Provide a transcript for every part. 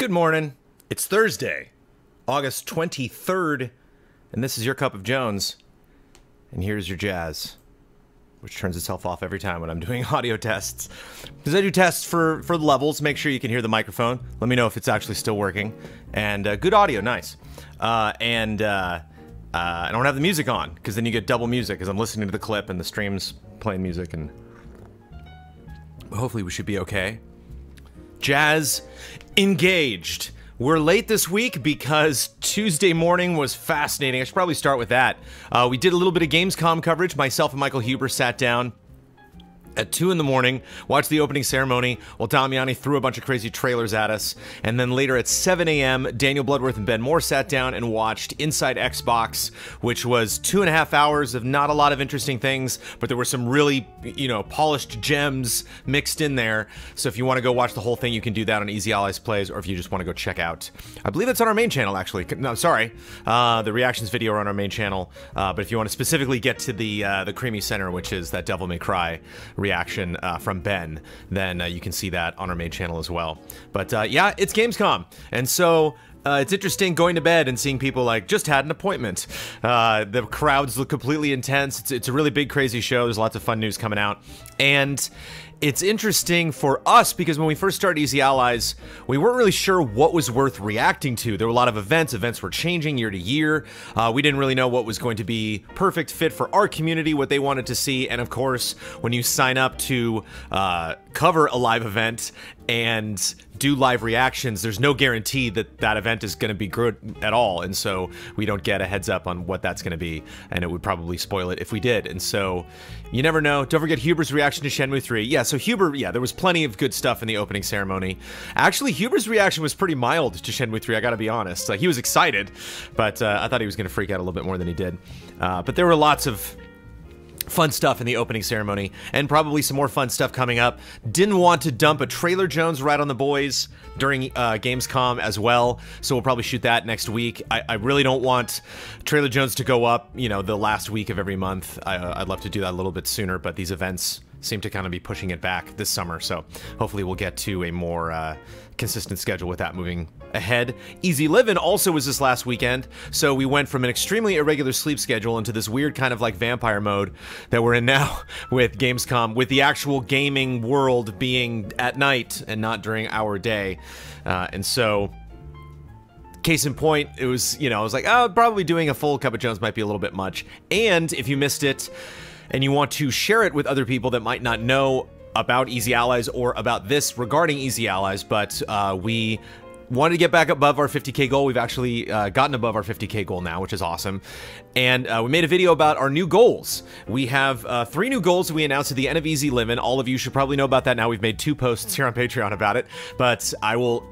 Good morning. It's Thursday, August 23rd, and this is your Cup of Jones. And here's your jazz, which turns itself off every time when I'm doing audio tests. Because I do tests for the levels, make sure you can hear the microphone. Let me know if it's actually still working. And good audio, nice. I don't have the music on, because then you get double music, because I'm listening to the clip and the stream's playing music, and hopefully we should be okay. Jazz engaged. We're late this week because Tuesday morning was fascinating. I should probably start with that. We did a little bit of Gamescom coverage. Myself and Michael Huber sat down at 2 in the morning, watched the opening ceremony while Damiani threw a bunch of crazy trailers at us. And then later at 7 a.m., Daniel Bloodworth and Ben Moore sat down and watched Inside Xbox, which was 2.5 hours of not a lot of interesting things, but there were some really, polished gems mixed in there. So if you want to go watch the whole thing, you can do that on Easy Allies Plays, or if you just want to go check out, I believe that's on our main channel, actually. No, sorry. The reactions video are on our main channel. But if you want to specifically get to the Creamy Center, which is that Devil May Cry reaction from Ben, then you can see that on our main channel as well. But yeah, it's Gamescom, and so it's interesting going to bed and seeing people like, just had an appointment. The crowds look completely intense. It's a really big, crazy show. There's lots of fun news coming out, and it's interesting for us because when we first started Easy Allies, we weren't really sure what was worth reacting to. There were a lot of events. Events were changing year to year. We didn't really know what was going to be perfect fit for our community, what they wanted to see. And of course, when you sign up to cover a live event and do live reactions, there's no guarantee that that event is going to be good at all. And so we don't get a heads up on what that's going to be. And it would probably spoil it if we did. And so you never know. Don't forget Huber's reaction to Shenmue 3. Yeah, so Huber, there was plenty of good stuff in the opening ceremony. Actually, Huber's reaction was pretty mild to Shenmue 3, I gotta be honest. Like, he was excited, but I thought he was gonna freak out a little bit more than he did. But there were lots of fun stuff in the opening ceremony, and probably some more fun stuff coming up. Didn't want to dump a Trailer Jones right on the boys during Gamescom as well, so we'll probably shoot that next week. I really don't want Trailer Jones to go up, the last week of every month. I'd love to do that a little bit sooner, but these events seem to kind of be pushing it back this summer, so hopefully we'll get to a more consistent schedule with that moving ahead. Easy Livin' also was this last weekend, so we went from an extremely irregular sleep schedule into this weird kind of like vampire mode that we're in now with Gamescom, with the actual gaming world being at night and not during our day. And so, case in point, it was, I was like, oh, probably doing a full Cup of Jones might be a little bit much. And if you missed it, and you want to share it with other people that might not know about Easy Allies or about this regarding Easy Allies, but we wanted to get back above our 50K goal. We've actually gotten above our 50K goal now, which is awesome. And we made a video about our new goals. We have 3 new goals that we announced at the end of Easy Livin'. All of you should probably know about that now. We've made 2 posts here on Patreon about it, but I will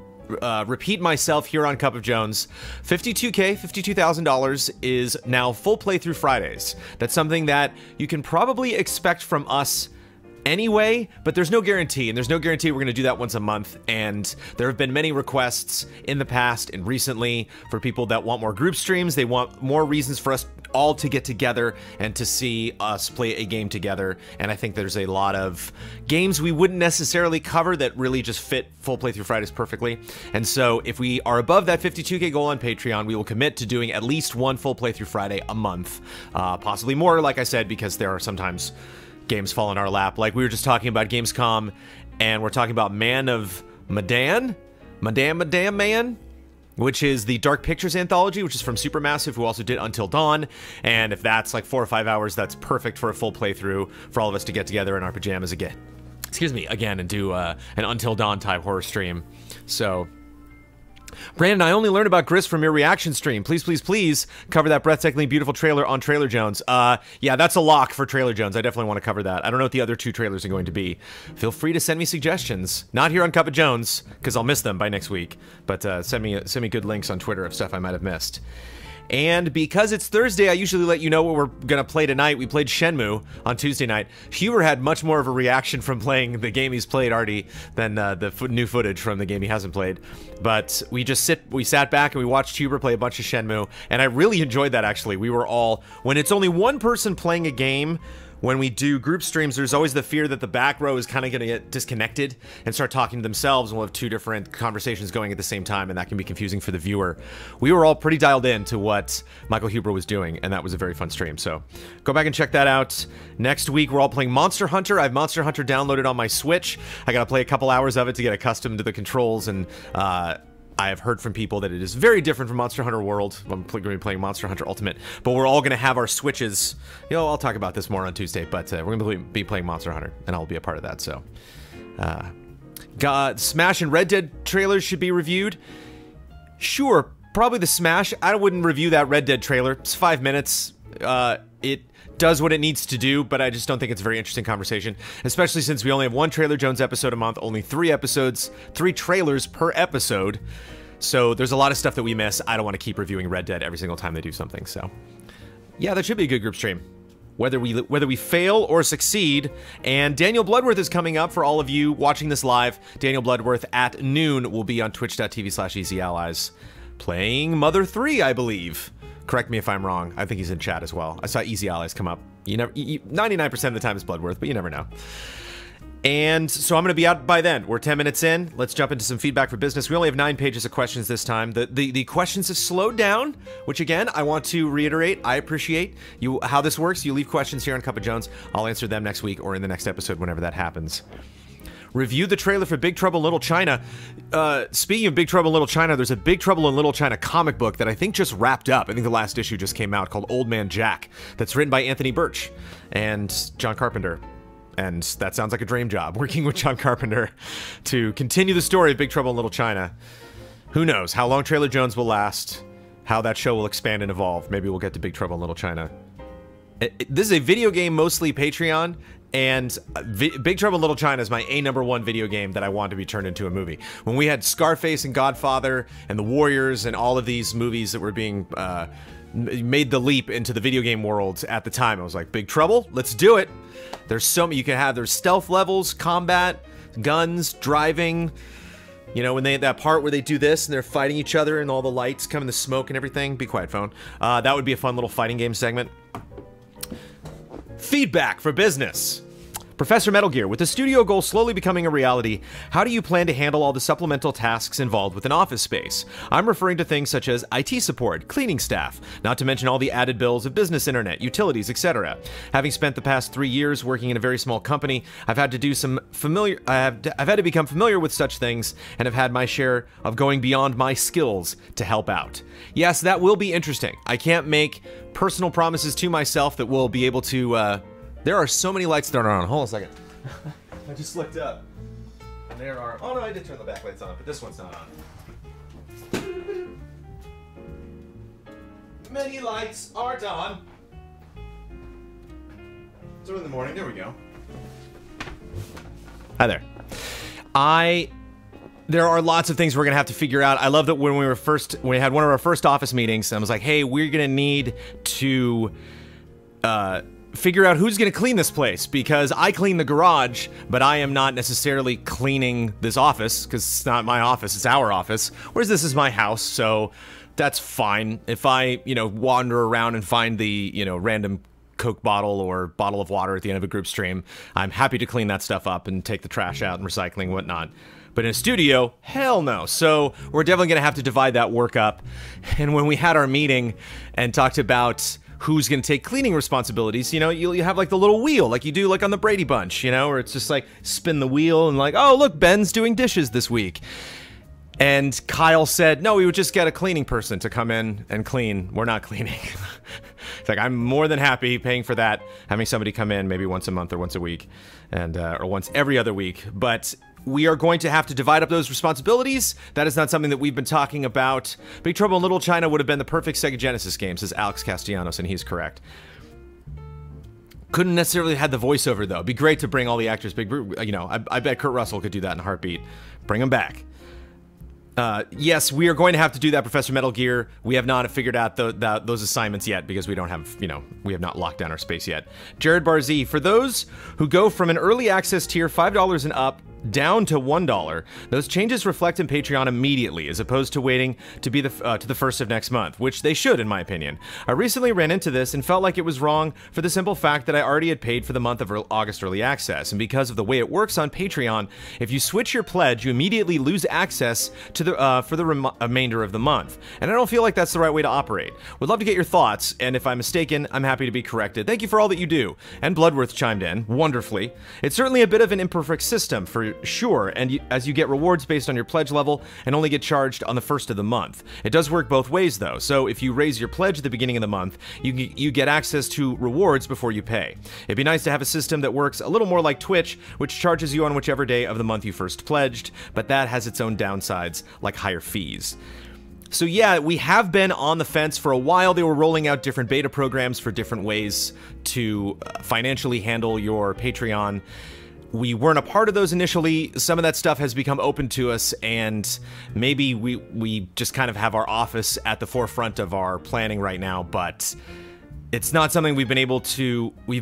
repeat myself here on Cup of Jones. $52K, $52,000 is now full playthrough Fridays. That's something that you can probably expect from us anyway, but there's no guarantee, and there's no guarantee we're going to do that once a month. And there have been many requests in the past and recently for people that want more group streams. They want more reasons for us all to get together and to see us play a game together. And I think there's a lot of games we wouldn't necessarily cover that really just fit full playthrough Fridays perfectly. And so if we are above that 52K goal on Patreon, we will commit to doing at least 1 full playthrough Friday a month, possibly more, like I said, because there are sometimes games fall in our lap. Like we were just talking about Gamescom, and we're talking about Man of Medan, which is the Dark Pictures anthology, which is from Supermassive, who also did Until Dawn. And if that's like 4 or 5 hours, that's perfect for a full playthrough for all of us to get together in our pajamas again. Again, and do an Until Dawn type horror stream. So, Brandon, I only learned about Gris from your reaction stream. Please, please, please cover that breathtakingly beautiful trailer on Trailer Jones. Yeah, that's a lock for Trailer Jones. I definitely want to cover that. I don't know what the other 2 trailers are going to be. Feel free to send me suggestions. Not here on Cup of Jones, because I'll miss them by next week. But send me good links on Twitter of stuff I might have missed. And because it's Thursday, I usually let you know what we're going to play tonight. We played Shenmue on Tuesday night. Huber had much more of a reaction from playing the game he's played already than the new footage from the game he hasn't played. But we sat back and we watched Huber play a bunch of Shenmue, and I really enjoyed that, actually. We were all, when it's only one person playing a game, when we do group streams, there's always the fear that the back row is kind of going to get disconnected and start talking to themselves, and we'll have two different conversations going at the same time, and that can be confusing for the viewer. We were all pretty dialed in to what Michael Huber was doing, and that was a very fun stream, so go back and check that out. Next week, we're all playing Monster Hunter. I have Monster Hunter downloaded on my Switch. I got to play a couple hours of it to get accustomed to the controls, and I have heard from people that it is very different from Monster Hunter World. I'm going to be playing Monster Hunter Ultimate, but we're all going to have our Switches. You know, I'll talk about this more on Tuesday, but we're going to be playing Monster Hunter, and I'll be a part of that, so. Smash and Red Dead trailers should be reviewed. Sure, probably the Smash. I wouldn't review that Red Dead trailer. It's 5 minutes. It does what it needs to do, but I just don't think it's a very interesting conversation, especially since we only have one Trailer Jones episode a month, only 3 episodes, 3 trailers per episode. So there's a lot of stuff that we miss. I don't want to keep reviewing Red Dead every single time they do something. So yeah, that should be a good group stream, whether we fail or succeed. And Daniel Bloodworth is coming up for all of you watching this live. Daniel Bloodworth at noon will be on twitch.tv/EasyAllies playing Mother 3, I believe. Correct me if I'm wrong. I think he's in chat as well. I saw Easy Allies come up. 99% of the time it's Bloodworth, but you never know. And so I'm going to be out by then. We're 10 minutes in. Let's jump into some feedback for business. We only have 9 pages of questions this time. The questions have slowed down, which again, I want to reiterate. I appreciate you how this works. You leave questions here on Cup of Jones. I'll answer them next week or in the next episode whenever that happens. Review the trailer for Big Trouble in Little China. Speaking of Big Trouble in Little China, there's a Big Trouble in Little China comic book that I think just wrapped up. I think the last issue just came out, called Old Man Jack. That's written by Anthony Birch and John Carpenter. And that sounds like a dream job, working with John Carpenter to continue the story of Big Trouble in Little China. Who knows how long Trailer Jones will last, how that show will expand and evolve. Maybe we'll get to Big Trouble in Little China. This is a video game, mostly Patreon, and Big Trouble in Little China is my #1 video game that I want to be turned into a movie. When we had Scarface and Godfather and The Warriors and all of these movies that were being made the leap into the video game world at the time, I was like, Big Trouble? Let's do it. There's so many you can have. There's stealth levels, combat, guns, driving. You know, when they that part where they do this and they're fighting each other and all the lights come in, the smoke and everything. Be quiet, phone. That would be a fun little fighting game segment. Feedback for business. Professor Metal Gear, with the studio goal slowly becoming a reality, how do you plan to handle all the supplemental tasks involved with an office space? I'm referring to things such as IT support, cleaning staff, not to mention all the added bills of business internet, utilities, etc. Having spent the past 3 years working in a very small company, I've had to do some I've had to become familiar with such things and have had my share of going beyond my skills to help out. Yes, that will be interesting. I can't make personal promises to myself that we'll be able to there are so many lights that are on. Hold on a second. I just looked up. And there are... Oh, no, I did turn the backlights on, but this one's not on. Many lights aren't on. It's early in the morning. There we go. Hi there. There are lots of things we're going to have to figure out. I love that when we had one of our first office meetings, I was like, hey, we're going to need to... figure out who's going to clean this place, because I clean the garage, but I am not necessarily cleaning this office, because it's not my office, it's our office, whereas this is my house, so that's fine. If I, wander around and find the, random Coke bottle or bottle of water at the end of a group stream, I'm happy to clean that stuff up and take the trash out and recycling and whatnot. But in a studio, hell no. So we're definitely going to have to divide that work up. And when we had our meeting and talked about who's going to take cleaning responsibilities, you have like the little wheel, like you do like on the Brady Bunch, where it's just like spin the wheel and like, oh, look, Ben's doing dishes this week. And Kyle said, no, we would just get a cleaning person to come in and clean. We're not cleaning. It's like, I'm more than happy paying for that, having somebody come in maybe once a month or once a week, and or once every other week. But we are going to have to divide up those responsibilities. That is not something that we've been talking about. Big Trouble in Little China would have been the perfect Sega Genesis game, says Alex Castellanos, and he's correct. Couldn't necessarily have had the voiceover, though. It'd be great to bring all the actors. I bet Kurt Russell could do that in a heartbeat. Bring him back. Yes, we are going to have to do that, Professor Metal Gear. We have not figured out those assignments yet because we don't have, we have not locked down our space yet. Jared Barzee, for those who go from an early access tier, $5 and up, down to $1, those changes reflect in Patreon immediately, as opposed to waiting to be to the first of next month, which they should, in my opinion. I recently ran into this and felt like it was wrong for the simple fact that I already had paid for the month of August Early Access, and because of the way it works on Patreon, if you switch your pledge, you immediately lose access to the for the remainder of the month, and I don't feel like that's the right way to operate. Would love to get your thoughts, and if I'm mistaken, I'm happy to be corrected. Thank you for all that you do. And Bloodworth chimed in, wonderfully. It's certainly a bit of an imperfect system, for sure, and as you get rewards based on your pledge level and only get charged on the first of the month. It does work both ways, though, so if you raise your pledge at the beginning of the month, you get access to rewards before you pay. It'd be nice to have a system that works a little more like Twitch, which charges you on whichever day of the month you first pledged, but that has its own downsides, like higher fees. So yeah, we have been on the fence for a while. They were rolling out different beta programs for different ways to financially handle your Patreon. We weren't a part of those initially. Some of that stuff has become open to us, and maybe we just kind of have our office at the forefront of our planning right now, but it's not something we've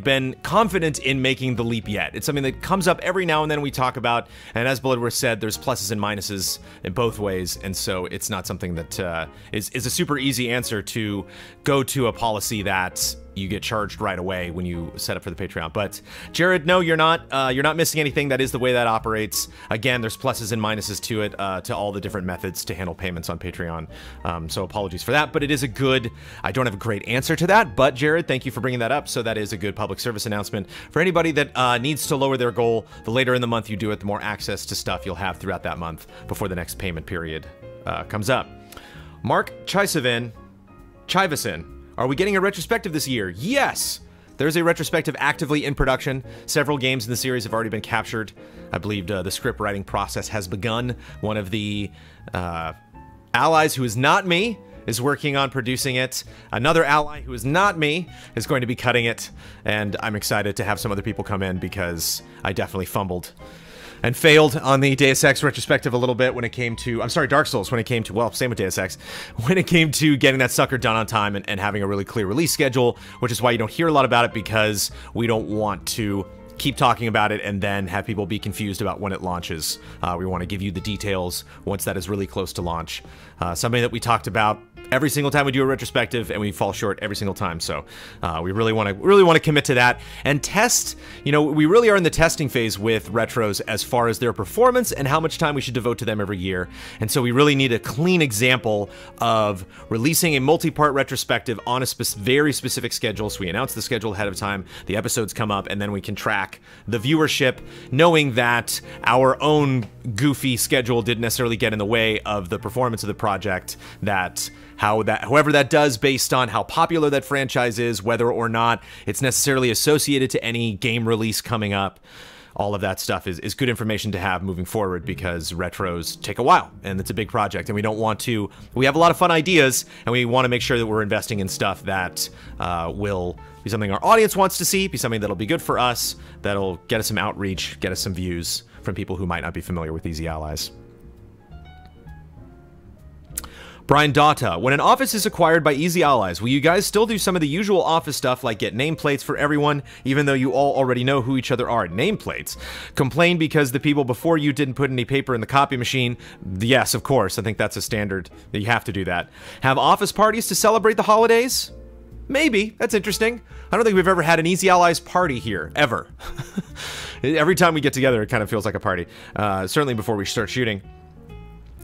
been confident in making the leap yet. It's something that comes up every now and then we talk about, and as Bloodworth said, there's pluses and minuses in both ways, and so it's not something that is a super easy answer to go to a policy that you get charged right away when you set up for the Patreon. But Jared, no, you're not missing anything. That is the way that operates. Again, there's pluses and minuses to it, to all the different methods to handle payments on Patreon. So apologies for that, but it is a good, I don't have a great answer to that, but Jared, thank you for bringing that up. So that is a good public service announcement for anybody that needs to lower their goal. The later in the month you do it, the more access to stuff you'll have throughout that month before the next payment period comes up. Mark Chivasin, are we getting a retrospective this year? Yes! There's a retrospective actively in production. Several games in the series have already been captured. I believe the script writing process has begun. One of the allies, who is not me, is working on producing it. Another ally, who is not me, is going to be cutting it. And I'm excited to have some other people come in because I definitely fumbled and failed on the Deus Ex retrospective a little bit when it came to, I'm sorry, Dark Souls, when it came to, well, same with Deus Ex, when it came to getting that sucker done on time and having a really clear release schedule, which is why you don't hear a lot about it, because we don't want to keep talking about it and then have people be confused about when it launches. We want to give you the details once that is really close to launch. Something that we talked about every single time we do a retrospective, and we fall short every single time. So we really want to commit to that and test. You know, we really are in the testing phase with retros as far as their performance and how much time we should devote to them every year. And so we really need a clean example of releasing a multi-part retrospective on a very specific schedule. So we announce the schedule ahead of time, the episodes come up, and then we can track the viewership, knowing that our own goofy schedule didn't necessarily get in the way of the performance of the project, however that does based on how popular that franchise is, whether or not it's necessarily associated to any game release coming up. All of that stuff is good information to have moving forward, because retros take a while and it's a big project, and we have a lot of fun ideas, and we want to make sure that we're investing in stuff that will be something our audience wants to see, be something that'll be good for us, that'll get us some outreach, get us some views from people who might not be familiar with Easy Allies. Brian Data, when an office is acquired by Easy Allies, will you guys still do some of the usual office stuff like get nameplates for everyone, even though you all already know who each other are? Nameplates? Complain because the people before you didn't put any paper in the copy machine? Yes, of course. I think that's a standard that you have to do that. Have office parties to celebrate the holidays? Maybe. That's interesting. I don't think we've ever had an Easy Allies party here, ever. Every time we get together, it kind of feels like a party. Certainly before we start shooting.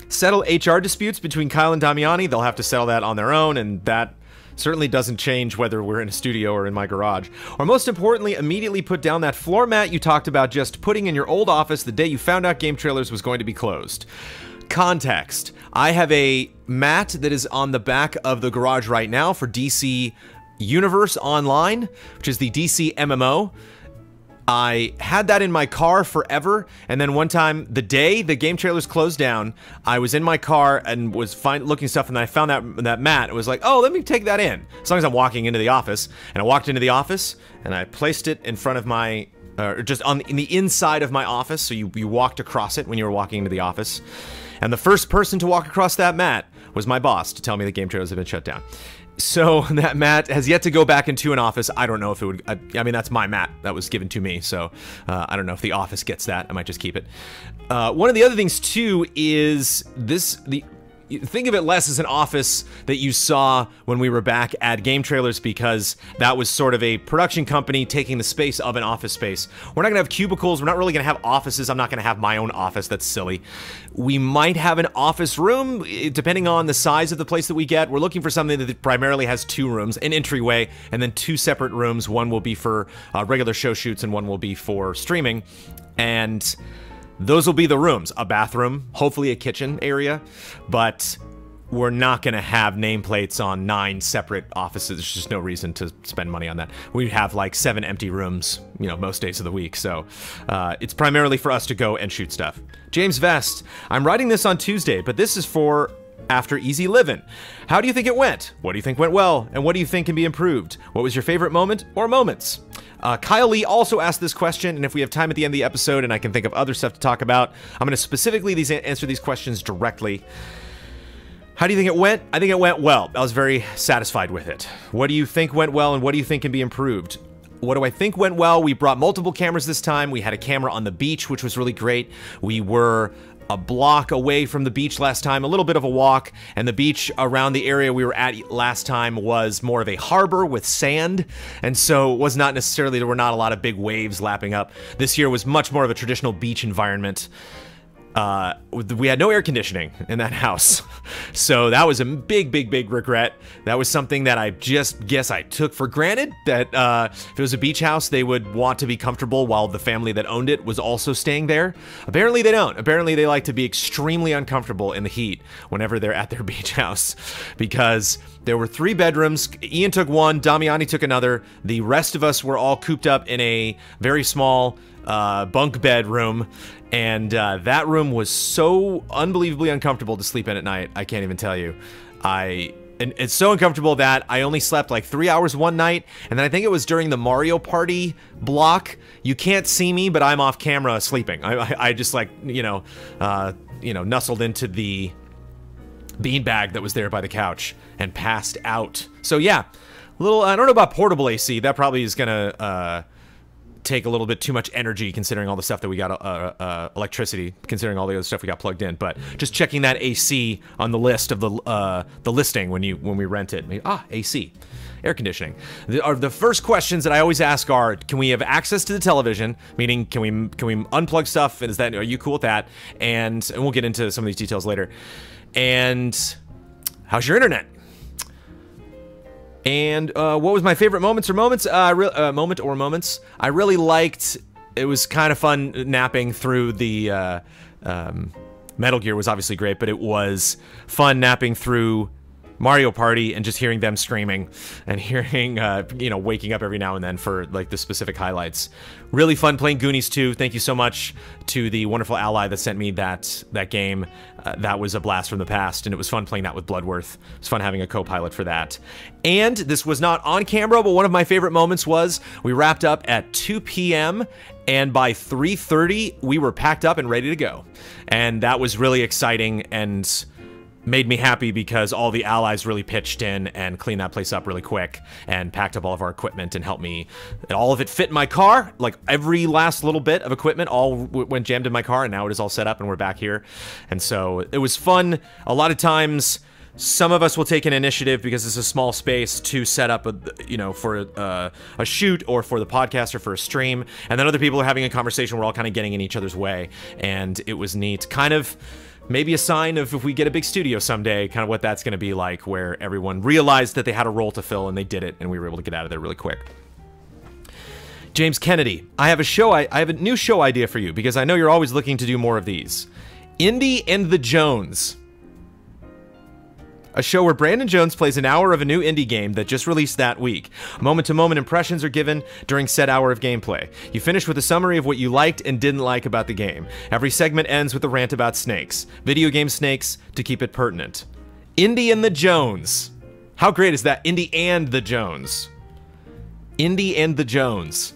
Settle HR disputes between Kyle and Damiani. They'll have to settle that on their own, and that certainly doesn't change whether we're in a studio or in my garage. Or most importantly, immediately put down that floor mat you talked about just putting in your old office the day you found out Game Trailers was going to be closed. Context. I have a mat that is on the back of the garage right now for DC Universe Online, which is the DC MMO. I had that in my car forever, and then one time, the day the Game Trailers closed down, I was in my car and was looking stuff, and then I found that mat. It was like, oh, let me take that in. As long as I'm walking into the office. And I walked into the office, and I placed it in front of my, just in the inside of my office, so you walked across it when you were walking into the office. And the first person to walk across that mat was my boss to tell me that game trailers have been shut down. So that mat has yet to go back into an office. I don't know if it would, I mean, that's my mat that was given to me. So I don't know if the office gets that. I might just keep it. One of the other things too is think of it less as an office that you saw when we were back at Game Trailers, because that was sort of a production company taking the space of an office space. We're not gonna have cubicles. We're not really gonna have offices. I'm not gonna have my own office. That's silly. We might have an office room, depending on the size of the place that we get. We're looking for something that primarily has 2 rooms, an entryway, and then 2 separate rooms. One will be for regular show shoots, and one will be for streaming. And those will be the rooms, a bathroom, hopefully a kitchen area, but we're not going to have nameplates on 9 separate offices. There's just no reason to spend money on that. We have like 7 empty rooms, you know, most days of the week. So it's primarily for us to go and shoot stuff. James Vest, I'm writing this on Tuesday, but this is for after Easy Livin'. How do you think it went? What do you think went well? And what do you think can be improved? What was your favorite moment or moments? Kyle Lee also asked this question, and if we have time at the end of the episode and I can think of other stuff to talk about, I'm going to specifically answer these questions directly. How do you think it went? I think it went well. I was very satisfied with it. What do you think went well, and what do you think can be improved? What do I think went well? We brought multiple cameras this time. We had a camera on the beach, which was really great. We were a block away from the beach last time, a little bit of a walk, and the beach around the area we were at last time was more of a harbor with sand, and so it was not necessarily, there were not a lot of big waves lapping up. This year was much more of a traditional beach environment. We had no air conditioning in that house, so that was a big regret. That was something that I just guess I took for granted, that if it was a beach house, they would want to be comfortable while the family that owned it was also staying there. Apparently they don't. Apparently they like to be extremely uncomfortable in the heat whenever they're at their beach house, because there were 3 bedrooms. Ian took one, Damiani took another. The rest of us were all cooped up in a very small bunk bed room, and that room was so unbelievably uncomfortable to sleep in at night. I can't even tell you. And it's so uncomfortable that I only slept like 3 hours one night, and then I think it was during the Mario Party block. You can't see me, but I'm off camera sleeping. I just like, nestled into the beanbag that was there by the couch and passed out. So yeah, I don't know about portable AC. That probably is gonna take a little bit too much energy, considering all the stuff that we got, electricity, considering all the other stuff we got plugged in. But just checking that AC on the list of the listing when we rent it. AC, air conditioning. The first questions that I always ask are, can we have access to the television? Meaning, can we unplug stuff? And are you cool with that? And we'll get into some of these details later. And how's your internet? And what was my favorite moments? I really liked, it was kind of fun napping through the Metal Gear was obviously great, but it was fun napping through Mario Party and just hearing them screaming and hearing, waking up every now and then for like the specific highlights. Really fun playing Goonies 2. Thank you so much to the wonderful ally that sent me that game. That was a blast from the past, and it was fun playing that with Bloodworth. It was fun having a co-pilot for that. And this was not on camera, but one of my favorite moments was we wrapped up at 2 p.m. and by 3:30 we were packed up and ready to go. And that was really exciting and made me happy because all the allies really pitched in and cleaned that place up really quick and packed up all of our equipment and helped me. All of it fit in my car, like every last little bit of equipment all went jammed in my car, and now it is all set up and we're back here. And so it was fun. A lot of times some of us will take an initiative because it's a small space to set up for a shoot or for the podcast or for a stream, and then other people are having a conversation. We're all kind of getting in each other's way, and it was neat. Kind of maybe a sign of, if we get a big studio someday, kind of what that's going to be like, where everyone realized that they had a role to fill and they did it, and we were able to get out of there really quick. James Kennedy, I have a new show idea for you, because I know you're always looking to do more of these. Indy and the Jones. A show where Brandon Jones plays an hour of a new indie game that just released that week. Moment-to-moment impressions are given during said hour of gameplay. You finish with a summary of what you liked and didn't like about the game. Every segment ends with a rant about snakes. Video game snakes, to keep it pertinent. Indy and the Jones. How great is that? Indy and the Jones. Indy and the Jones.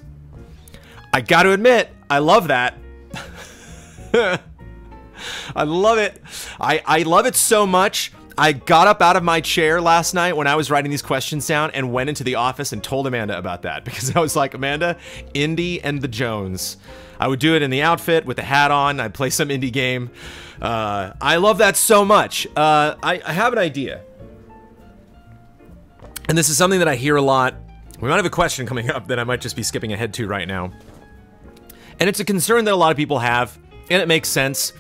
I gotta admit, I love that. I love it. I love it so much. I got up out of my chair last night when I was writing these questions down and went into the office and told Amanda about that, because I was like, Amanda, Indy and the Jones. I would do it in the outfit with the hat on. I'd play some indie game. I love that so much. I have an idea. And this is something that I hear a lot. We might have a question coming up that I might just be skipping ahead to right now. And it's a concern that a lot of people have, and it makes sense.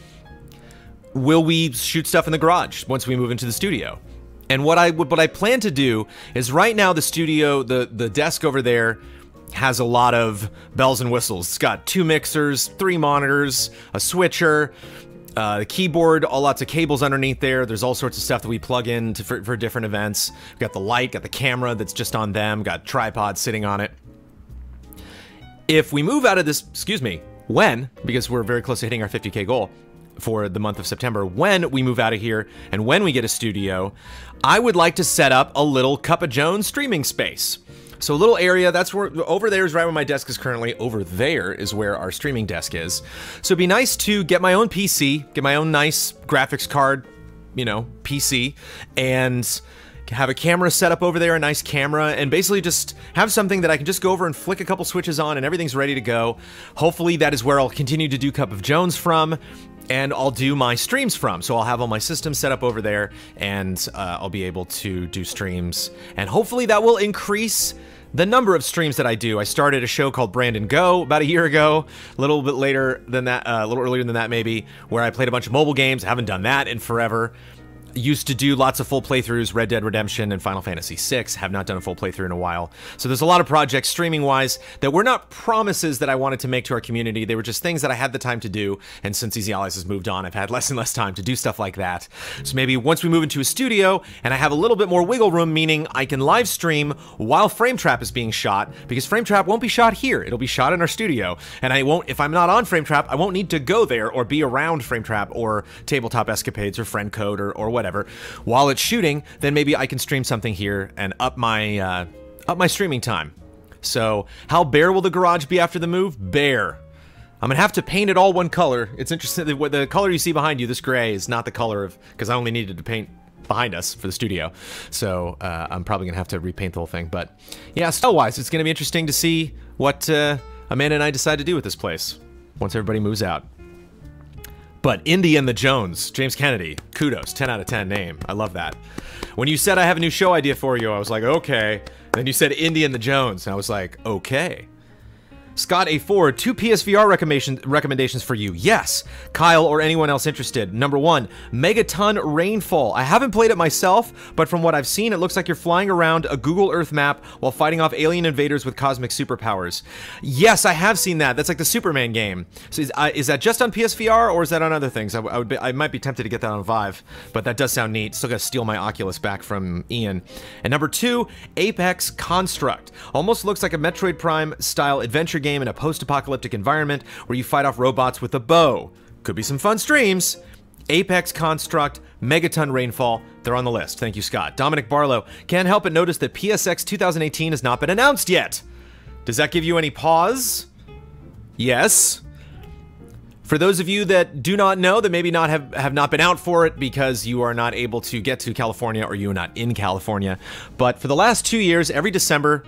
Will we shoot stuff in the garage once we move into the studio? And what I plan to do is, right now the studio, the desk over there has a lot of bells and whistles. It's got 2 mixers, 3 monitors, a switcher, the keyboard, lots of cables underneath there. There's all sorts of stuff that we plug in for different events. We've got the light, got the camera that's just on them, got tripods sitting on it. If we move out of this, because we're very close to hitting our 50K goal for the month of September, when we move out of here and when we get a studio, I would like to set up a little Cup of Jones streaming space. So a little area, that's where, over there is right where my desk is currently. Over there is where our streaming desk is. So it'd be nice to get my own PC, get my own nice graphics card, you know, PC, and have a camera set up over there, a nice camera, and basically just have something that I can just go over and flick a couple switches on and everything's ready to go. Hopefully that is where I'll continue to do Cup of Jones from, and I'll do my streams from. So I'll have all my systems set up over there, and I'll be able to do streams. And hopefully that will increase the number of streams that I do. I started a show called Brandon Go about a year ago, a little bit later than that, a little earlier than that maybe, where I played a bunch of mobile games. I haven't done that in forever. Used to do lots of full playthroughs, Red Dead Redemption and Final Fantasy VI. Have not done a full playthrough in a while. So there's a lot of projects streaming-wise that were not promises that I wanted to make to our community. They were just things that I had the time to do, and since Easy Allies has moved on, I've had less and less time to do stuff like that. So maybe once we move into a studio, and I have a little bit more wiggle room, meaning I can live stream while Frame Trap is being shot, because Frame Trap won't be shot here. It'll be shot in our studio, and I won't, if I'm not on Frame Trap, I won't need to go there or be around Frame Trap or Tabletop Escapades or Friend Code or whatever. While it's shooting, then maybe I can stream something here and up my streaming time. So how bare will the garage be after the move? Bare. I'm gonna have to paint it all one color. It's interesting that the color you see behind you, this gray, is not the color of, because I only needed to paint behind us for the studio. So I'm probably gonna have to repaint the whole thing. But yeah, style-wise, it's gonna be interesting to see what Amanda and I decide to do with this place once everybody moves out. But Indy and the Jones, James Kennedy, kudos, 10 out of 10 name. I love that. When you said I have a new show idea for you, I was like, okay. Then you said Indy and the Jones, and I was like, okay. Scott A4, 2 PSVR recommendations for you. Yes, Kyle or anyone else interested. Number 1, Megaton Rainfall. I haven't played it myself, but from what I've seen, it looks like you're flying around a Google Earth map while fighting off alien invaders with cosmic superpowers. Yes, I have seen that. That's like the Superman game. So is that just on PSVR, or is that on other things? I might be tempted to get that on Vive, but that does sound neat. Still gotta steal my Oculus back from Ian. And number 2, Apex Construct. Almost looks like a Metroid Prime style adventure game in a post-apocalyptic environment where you fight off robots with a bow. Could be some fun streams. Apex Construct, Megaton Rainfall, they're on the list. Thank you, Scott. Dominic Barlow, can't help but notice that PSX 2018 has not been announced yet. Does that give you any pause? Yes. For those of you that do not know, that maybe not have not been out for it because you are not able to get to California or you are not in California, but for the last 2 years, every December,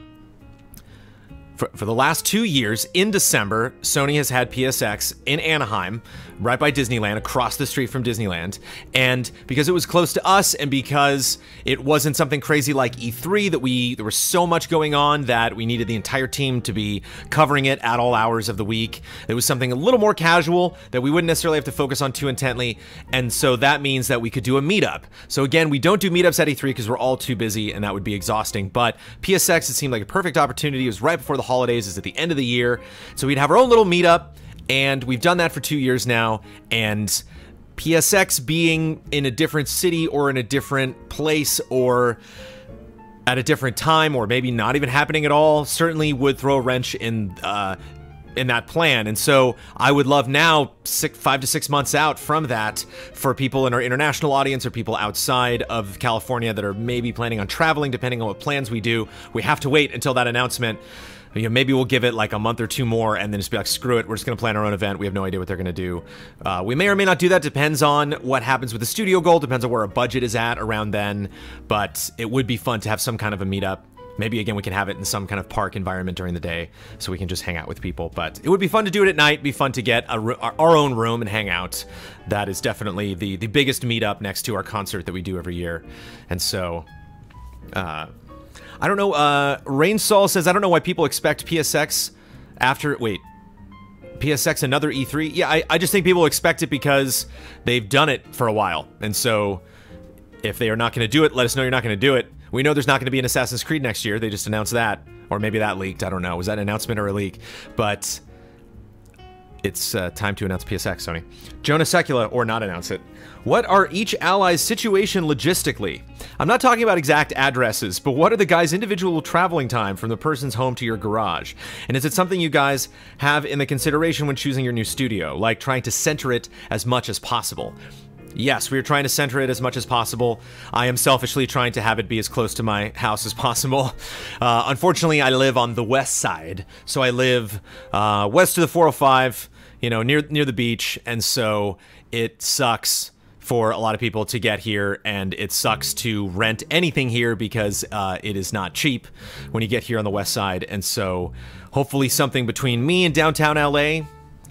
for the last 2 years, in December, Sony has had PSX in Anaheim, right by Disneyland, across the street from Disneyland. And because it was close to us, and because it wasn't something crazy like E3, that there was so much going on that we needed the entire team to be covering it at all hours of the week. It was something a little more casual that we wouldn't necessarily have to focus on too intently. And so that means that we could do a meetup. So again, we don't do meetups at E3 because we're all too busy and that would be exhausting. But PSX, it seemed like a perfect opportunity. It was right before the holidays, is at the end of the year. So we'd have our own little meetup. And we've done that for 2 years now, and PSX being in a different city or in a different place or at a different time or maybe not even happening at all certainly would throw a wrench in that plan. And so I would love now, 5 to 6 months out from that, for people in our international audience or people outside of California that are maybe planning on traveling, depending on what plans we do. We have to wait until that announcement. maybe we'll give it like a month or two more and then just be like, screw it, we're just going to plan our own event. We have no idea what they're going to do. We may or may not do that. Depends on what happens with the studio goal. Depends on where our budget is at around then. But it would be fun to have some kind of a meetup. Maybe, again, we can have it in some kind of park environment during the day so we can just hang out with people. But it would be fun to do it at night. Be fun to get our own room and hang out. That is definitely the biggest meetup next to our concert that we do every year. And so, I don't know. Rainsol says, I don't know why people expect PSX after... Wait. PSX another E3? Yeah, I just think people expect it because they've done it for a while. And so, if they are not going to do it, let us know you're not going to do it. We know there's not going to be an Assassin's Creed next year. They just announced that. Or maybe that leaked. I don't know. Was that an announcement or a leak? But it's time to announce PSX, Sony. Jonah Secula, or not announce it. What are each ally's situation logistically? I'm not talking about exact addresses, but what are the guys' individual traveling time from the person's home to your garage? And is it something you guys have in the consideration when choosing your new studio, like trying to center it as much as possible? Yes, we are trying to center it as much as possible. I am selfishly trying to have it be as close to my house as possible. Unfortunately, I live on the west side, so I live west of the 405, you know, near the beach, and so it sucks for a lot of people to get here, and it sucks to rent anything here because it is not cheap when you get here on the west side. And so hopefully something between me and downtown LA,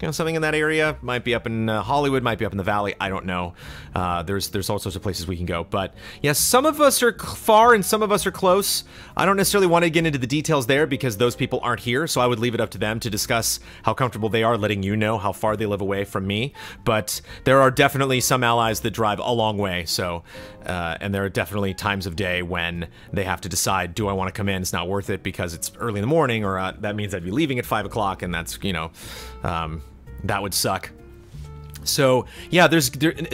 you know, something in that area. Might be up in Hollywood, might be up in the Valley. I don't know. There's all sorts of places we can go. But yes, some of us are far and some of us are close. I don't necessarily want to get into the details there because those people aren't here. So I would leave it up to them to discuss how comfortable they are letting you know how far they live away from me. But there are definitely some allies that drive a long way. So, and there are definitely times of day when they have to decide, do I want to come in? It's not worth it because it's early in the morning, or that means I'd be leaving at 5 o'clock, and that's, you know, that would suck. So yeah,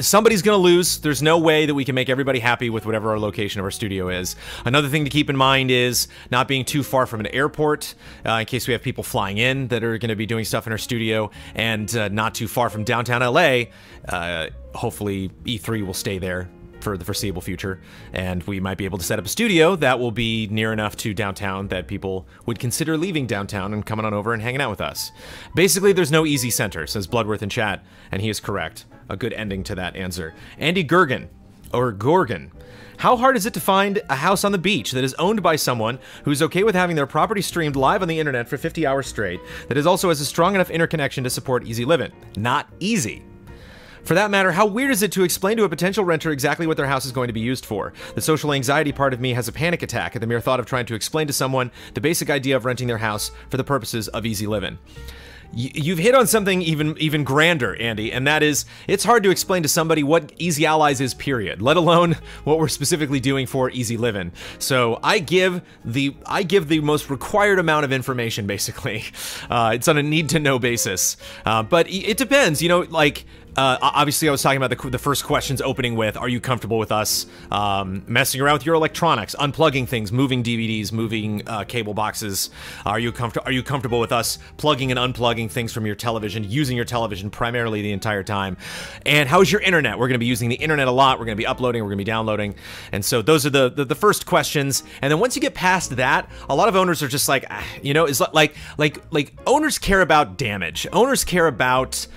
somebody's gonna lose. There's no way that we can make everybody happy with whatever our location of our studio is. Another thing to keep in mind is not being too far from an airport, in case we have people flying in that are gonna be doing stuff in our studio, and not too far from downtown LA. Hopefully E3 will stay there for the foreseeable future, and we might be able to set up a studio that will be near enough to downtown that people would consider leaving downtown and coming on over and hanging out with us. Basically, there's no easy center, says Bloodworth in chat, and he is correct. A good ending to that answer. Andy Gergen, or Gorgon. How hard is it to find a house on the beach that is owned by someone who's okay with having their property streamed live on the internet for 50 hours straight, that is also has a strong enough interconnection to support easy living? Not easy. For that matter, how weird is it to explain to a potential renter exactly what their house is going to be used for? The social anxiety part of me has a panic attack at the mere thought of trying to explain to someone the basic idea of renting their house for the purposes of easy living. You've hit on something even grander, Andy, and that is, it's hard to explain to somebody what Easy Allies is, period, let alone what we're specifically doing for easy living. So I give the most required amount of information, basically. It's on a need-to-know basis. But it depends, you know, like, obviously I was talking about the first questions opening with, are you comfortable with us messing around with your electronics, unplugging things, moving DVDs, moving cable boxes? Are you comfortable with us plugging and unplugging things from your television, using your television primarily the entire time? And how's your internet? We're going to be using the internet a lot. We're going to be uploading, we're going to be downloading. And so those are the first questions. And then once you get past that, a lot of owners are just like, you know, it's like owners care about damage. Owners care about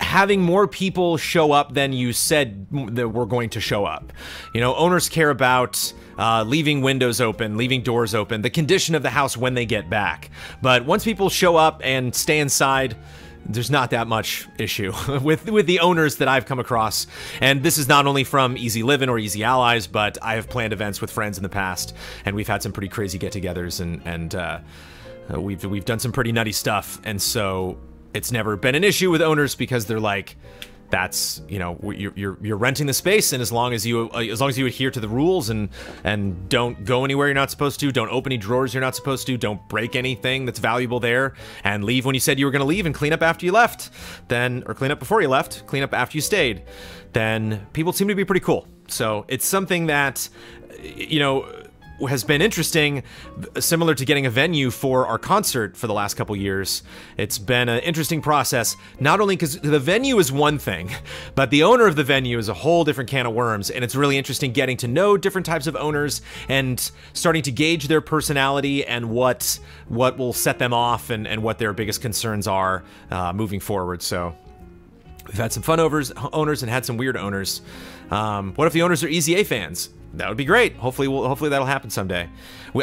having more people show up than you said that were going to show up. You know, owners care about leaving windows open, leaving doors open, the condition of the house when they get back. But once people show up and stay inside, there's not that much issue with the owners that I've come across. And this is not only from Easy Living or Easy Allies, but I have planned events with friends in the past, and we've had some pretty crazy get-togethers, and we've done some pretty nutty stuff. And so it's never been an issue with owners because they're like, that's, you know, you're renting the space, and as long as you adhere to the rules and don't go anywhere you're not supposed to, don't open any drawers you're not supposed to, don't break anything that's valuable there, and leave when you said you were going to leave, and clean up after you left, then, or clean up before you left, clean up after you stayed, then people seem to be pretty cool. So it's something that, you know, has been interesting, similar to getting a venue for our concert for the last couple years. It's been an interesting process, not only because the venue is one thing, but the owner of the venue is a whole different can of worms, and it's really interesting getting to know different types of owners and starting to gauge their personality and what will set them off and what their biggest concerns are moving forward. So we've had some fun owners and had some weird owners. What if the owners are Easy A fans? That would be great. Hopefully that'll happen someday.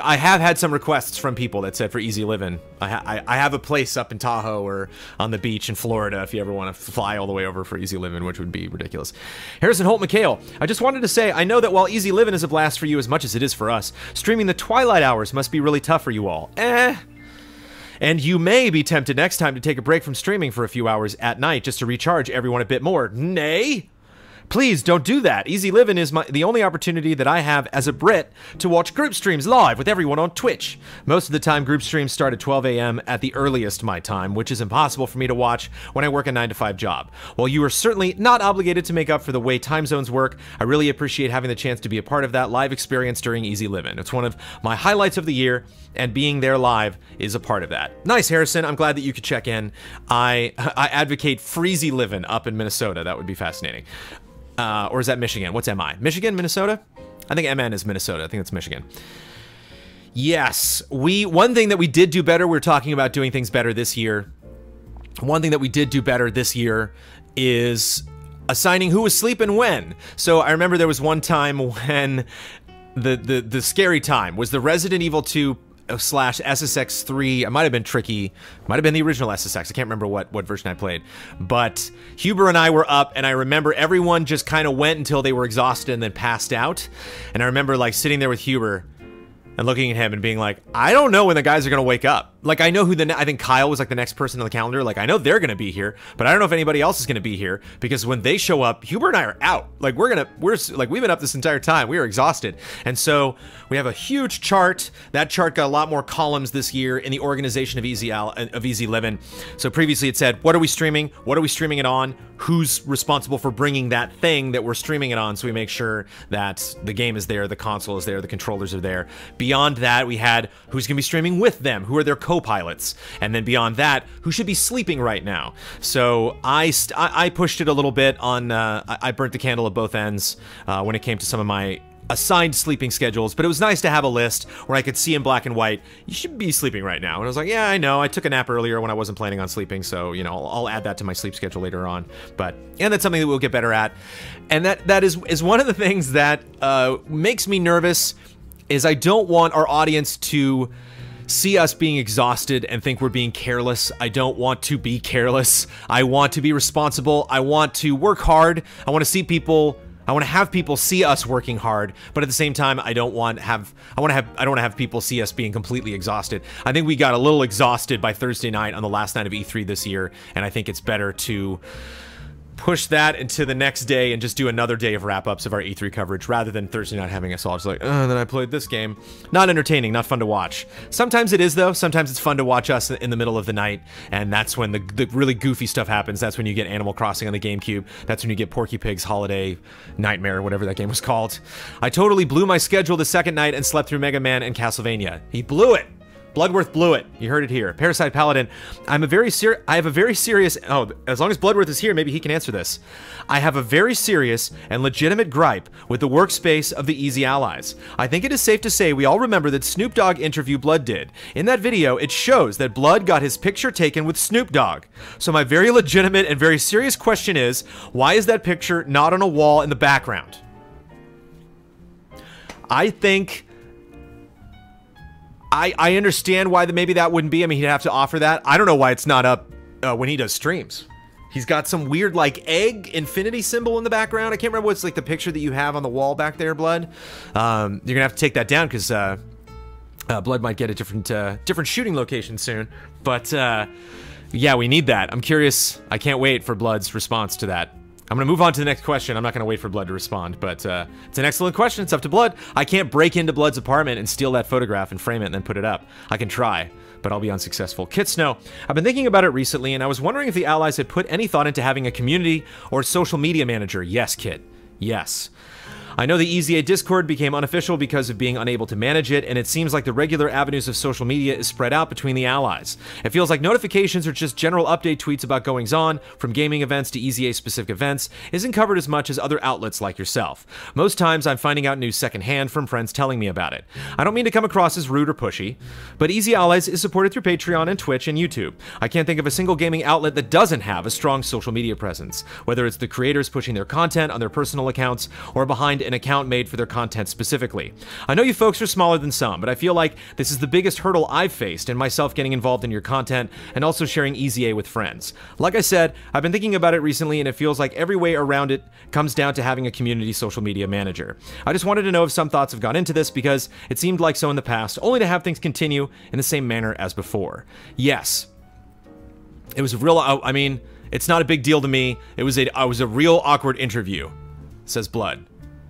I have had some requests from people that said for Easy Living. I have a place up in Tahoe or on the beach in Florida if you ever want to fly all the way over for Easy Living, which would be ridiculous. Harrison Holt McHale, I just wanted to say, I know that while Easy Living is a blast for you as much as it is for us, streaming the twilight hours must be really tough for you all. And you may be tempted next time to take a break from streaming for a few hours at night just to recharge everyone a bit more. Nay? Please don't do that. Easy Living is the only opportunity that I have as a Brit to watch group streams live with everyone on Twitch. Most of the time, group streams start at 12 a.m. at the earliest my time, which is impossible for me to watch when I work a 9-to-5 job. While you are certainly not obligated to make up for the way time zones work, I really appreciate having the chance to be a part of that live experience during Easy Living. It's one of my highlights of the year, and being there live is a part of that. Nice, Harrison. I'm glad that you could check in. I advocate Freezy Living up in Minnesota. That would be fascinating. Or is that Michigan? What's MI? Michigan, Minnesota? I think MN is Minnesota. I think it's Michigan. Yes, one thing that we did do better, we're talking about doing things better this year. One thing that we did do better this year is assigning who was sleeping when. So I remember there was one time when the scary time was the Resident Evil 2 / SSX 3. It might have been Tricky. Might have been the original SSX. I can't remember what version I played. But Huber and I were up, and I remember everyone just kind of went until they were exhausted and then passed out. And I remember like sitting there with Huber and looking at him and being like, I don't know when the guys are going to wake up. Like, I know I think Kyle was like the next person on the calendar. Like, I know they're going to be here, but I don't know if anybody else is going to be here, because when they show up, Huber and I are out. Like, we've been up this entire time. We are exhausted. And so we have a huge chart. That chart got a lot more columns this year in the organization of Easy Living. So previously it said, what are we streaming? What are we streaming it on? Who's responsible for bringing that thing that we're streaming it on? So we make sure that the game is there, the console is there, the controllers are there. Beyond that, we had who's going to be streaming with them, who are their co-pilots, and then beyond that, who should be sleeping right now. So I pushed it a little bit on, I burnt the candle at both ends when it came to some of my assigned sleeping schedules, but it was nice to have a list where I could see in black and white, you should be sleeping right now. And I was like, yeah, I know, I took a nap earlier when I wasn't planning on sleeping, so, you know, I'll add that to my sleep schedule later on. And that's something that we'll get better at. And that is one of the things that makes me nervous, is I don't want our audience to see us being exhausted and think we're being careless. I don't want to be careless. I want to be responsible. I want to work hard. I want to have people see us working hard, but at the same time, I don't want to have people see us being completely exhausted. I think we got a little exhausted by Thursday night on the last night of E3 this year, and I think it's better to push that into the next day and just do another day of wrap-ups of our E3 coverage, rather than Thursday night having us all just like, oh, then I played this game. Not entertaining, not fun to watch. Sometimes it is, though. Sometimes it's fun to watch us in the middle of the night, and that's when the really goofy stuff happens. That's when you get Animal Crossing on the GameCube. That's when you get Porky Pig's Holiday Nightmare, whatever that game was called. I totally blew my schedule the second night and slept through Mega Man and Castlevania. He blew it. Bloodworth blew it. You heard it here. Parasite Paladin. I have a very serious... Oh, as long as Bloodworth is here, maybe he can answer this. I have a very serious and legitimate gripe with the workspace of the Easy Allies. I think it is safe to say we all remember that Snoop Dogg interview Blood did. In that video, it shows that Blood got his picture taken with Snoop Dogg. So my very legitimate and very serious question is, why is that picture not on a wall in the background? I think... I understand why maybe that wouldn't be. I mean, he'd have to offer that. I don't know why it's not up when he does streams. He's got some weird, like, egg infinity symbol in the background. I can't remember what's, like, the picture that you have on the wall back there, Blood. You're gonna have to take that down, because Blood might get a different shooting location soon. But, yeah, we need that. I'm curious. I can't wait for Blood's response to that. I'm gonna move on to the next question. I'm not gonna wait for Blood to respond, but it's an excellent question. It's up to Blood. I can't break into Blood's apartment and steal that photograph and frame it and then put it up. I can try, but I'll be unsuccessful. Kit Snow, I've been thinking about it recently, and I was wondering if the Allies had put any thought into having a community or social media manager. Yes, Kit. Yes. I know the EZA Discord became unofficial because of being unable to manage it, and it seems like the regular avenues of social media is spread out between the allies. It feels like notifications or just general update tweets about goings-on, from gaming events to EZA-specific events, isn't covered as much as other outlets like yourself. Most times, I'm finding out news secondhand from friends telling me about it. I don't mean to come across as rude or pushy, but EZA Allies is supported through Patreon and Twitch and YouTube. I can't think of a single gaming outlet that doesn't have a strong social media presence, whether it's the creators pushing their content on their personal accounts or behind an account made for their content specifically. I know you folks are smaller than some, but I feel like this is the biggest hurdle I've faced in myself getting involved in your content and also sharing EZA with friends. Like I said, I've been thinking about it recently, and it feels like every way around it comes down to having a community social media manager. I just wanted to know if some thoughts have gone into this, because it seemed like so in the past, only to have things continue in the same manner as before. Yes, it was a real, I mean, it's not a big deal to me. It was a real awkward interview, says Blood.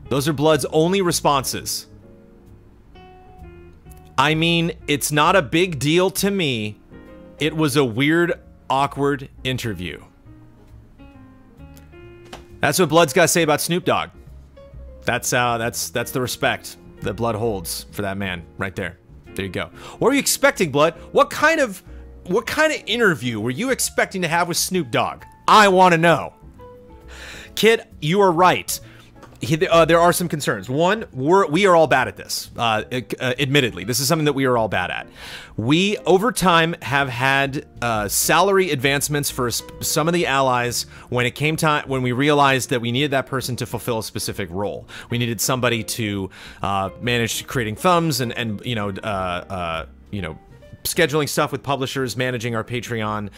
Those are Blood's only responses. I mean, it's not a big deal to me. It was a weird, awkward interview. That's what Blood's got to say about Snoop Dogg. That's the respect that Blood holds for that man right there. There you go. What were you expecting, Blood? What kind of interview were you expecting to have with Snoop Dogg? I want to know. Kid, you are right. There are some concerns. One, we are all bad at this. Admittedly, this is something that we are all bad at. We, over time, have had salary advancements for some of the allies when it came time, when we realized that we needed that person to fulfill a specific role. We needed somebody to manage creating thumbs and scheduling stuff with publishers, managing our Patreon,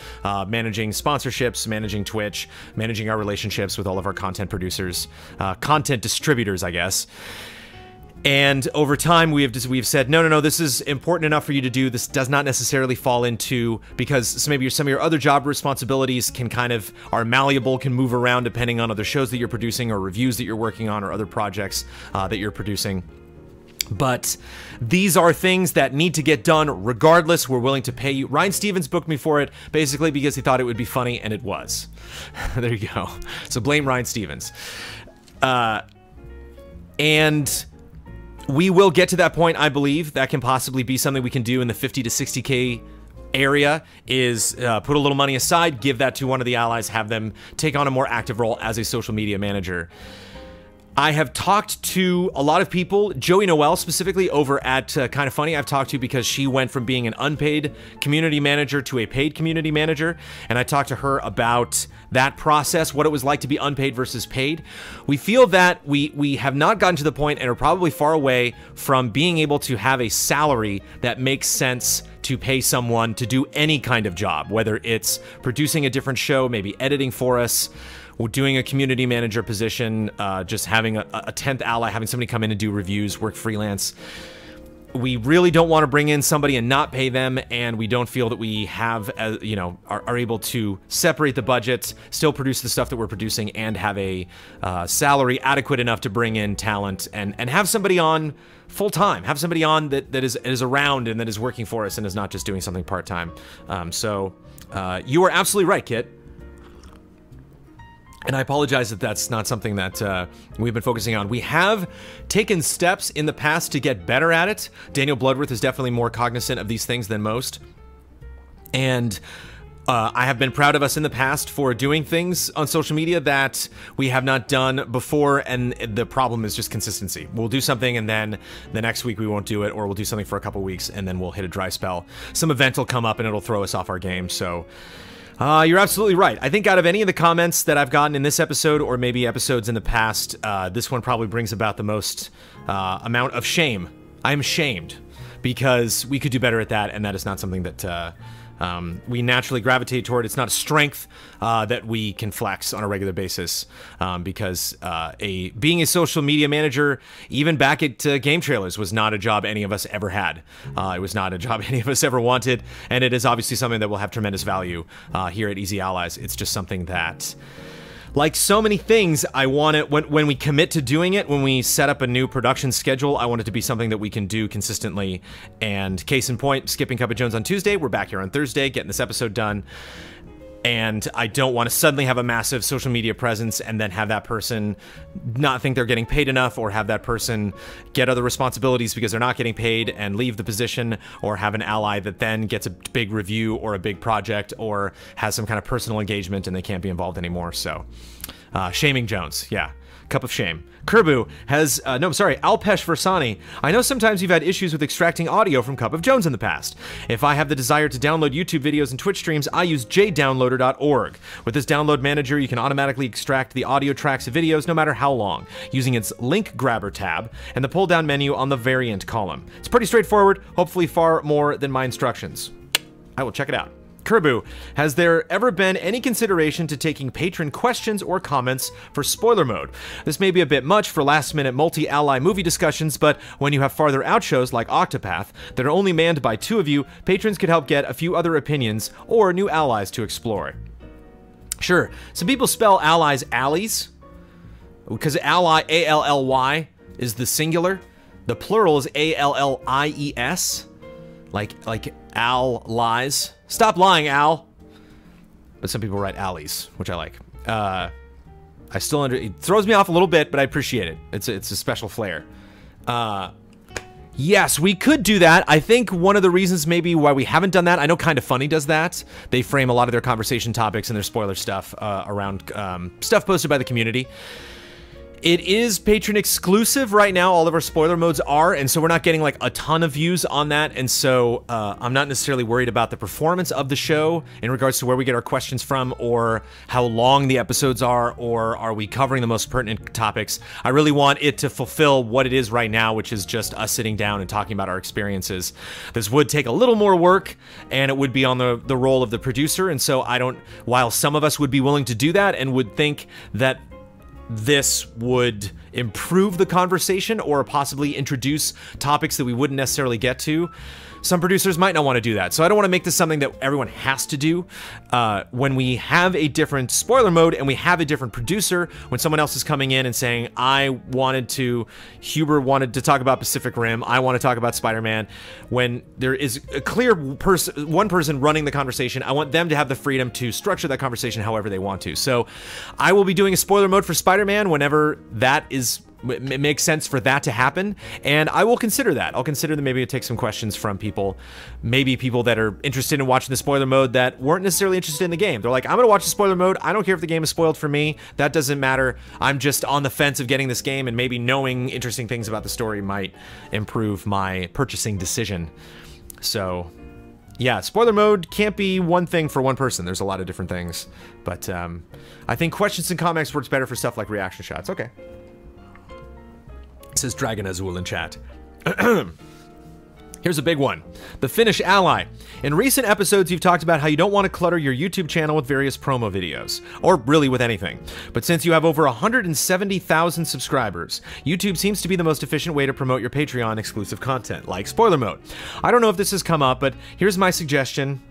managing sponsorships, managing Twitch, managing our relationships with all of our content producers, content distributors, I guess. And over time, we've said, no, this is important enough for you to do. This does not necessarily fall into, because some of your other job responsibilities are malleable, can move around depending on other shows that you're producing or reviews that you're working on or other projects that you're producing. But these are things that need to get done regardless. We're willing to pay you. Ryan Stevens booked me for it, basically because he thought it would be funny, and it was. There you go. So blame Ryan Stevens. And we will get to that point, I believe. That can possibly be something we can do in the 50 to 60K area, is put a little money aside, give that to one of the allies, have them take on a more active role as a social media manager. I have talked to a lot of people, Joey Noel specifically over at Kinda Funny, I've talked to, because she went from being an unpaid community manager to a paid community manager, and I talked to her about that process, what it was like to be unpaid versus paid. We feel that we have not gotten to the point, and are probably far away from being able to have a salary that makes sense to pay someone to do any kind of job, whether it's producing a different show, maybe editing for us, or doing a community manager position, just having a 10th ally, having somebody come in and do reviews, work freelance. We really don't want to bring in somebody and not pay them, and we don't feel that we have, are able to separate the budgets, still produce the stuff that we're producing, and have a salary adequate enough to bring in talent and have somebody on full-time, have somebody on that is around and that is working for us and is not just doing something part-time. So you are absolutely right, Kit. And I apologize that that's not something that we've been focusing on. We have taken steps in the past to get better at it. Daniel Bloodworth is definitely more cognizant of these things than most. And I have been proud of us in the past for doing things on social media that we have not done before, and the problem is just consistency. We'll do something and then the next week we won't do it, or we'll do something for a couple weeks and then we'll hit a dry spell. Some event will come up and it'll throw us off our game, so... you're absolutely right. I think out of any of the comments that I've gotten in this episode, or maybe episodes in the past, this one probably brings about the most amount of shame. I'm shamed, because we could do better at that, and that is not something that we naturally gravitate toward. It's not a strength that we can flex on a regular basis, because being a social media manager, even back at Game Trailers, was not a job any of us ever had. It was not a job any of us ever wanted, and it is obviously something that will have tremendous value here at EZA Allies. It's just something that, like so many things, I want it, when we commit to doing it, when we set up a new production schedule, I want it to be something that we can do consistently. And case in point, skipping Cup of Jones on Tuesday, we're back here on Thursday, getting this episode done. and I don't want to suddenly have a massive social media presence and then have that person not think they're getting paid enough, or have that person get other responsibilities because they're not getting paid and leave the position, or have an ally that then gets a big review or a big project or has some kind of personal engagement and they can't be involved anymore. So, shaming Jones, yeah. Cup of shame. Kerbu has, Alpesh Versani. I know sometimes you've had issues with extracting audio from Cup of Jones in the past. If I have the desire to download YouTube videos and Twitch streams, I use jdownloader.org. With this download manager, you can automatically extract the audio tracks of videos no matter how long, using its link grabber tab and the pull-down menu on the variant column. It's pretty straightforward, hopefully far more than my instructions. I will check it out. Kerbu, has there ever been any consideration to taking patron questions or comments for spoiler mode? This may be a bit much for last-minute multi-ally movie discussions, but when you have farther out shows like Octopath that are only manned by 2 of you, patrons could help get a few other opinions or new allies to explore. Sure, some people spell allies allies, because ally, A-L-L-Y, is the singular. The plural is A-L-L-I-E-S, like al-lies. Stop lying, Al. But some people write alleys, which I like. It throws me off a little bit, but I appreciate it. It's a special flair. Yes, we could do that. I think one of the reasons maybe why we haven't done that, I know Kinda Funny does that. They frame a lot of their conversation topics and their spoiler stuff around stuff posted by the community. It is patron exclusive right now, all of our spoiler modes are, and so we're not getting like a ton of views on that, and so I'm not necessarily worried about the performance of the show in regards to where we get our questions from, or how long the episodes are, or are we covering the most pertinent topics. I really want it to fulfill what it is right now, which is just us sitting down and talking about our experiences. This would take a little more work, and it would be on the role of the producer, and so while some of us would be willing to do that and would think that this would improve the conversation or possibly introduce topics that we wouldn't necessarily get to, some producers might not want to do that. So I don't want to make this something that everyone has to do. When we have a different spoiler mode and we have a different producer, when someone else is coming in and saying, Huber wanted to talk about Pacific Rim, I want to talk about Spider-Man, when there is a clear one person running the conversation, I want them to have the freedom to structure that conversation however they want to. So I will be doing a spoiler mode for Spider-Man whenever it makes sense for that to happen, and I will consider that. I'll consider that maybe it takes some questions from people, maybe people that are interested in watching the spoiler mode that weren't necessarily interested in the game. They're like, I'm gonna watch the spoiler mode, I don't care if the game is spoiled for me, that doesn't matter, I'm just on the fence of getting this game, and maybe knowing interesting things about the story might improve my purchasing decision. So yeah, spoiler mode can't be one thing for one person. There's a lot of different things, but I think questions and comments works better for stuff like reaction shots. Okay. Says Dragon Azul in chat. Here's a big one. The Finnish ally. In recent episodes, you've talked about how you don't want to clutter your YouTube channel with various promo videos, or really with anything. But since you have over 170,000 subscribers, YouTube seems to be the most efficient way to promote your Patreon exclusive content, like spoiler mode. I don't know if this has come up, but here's my suggestion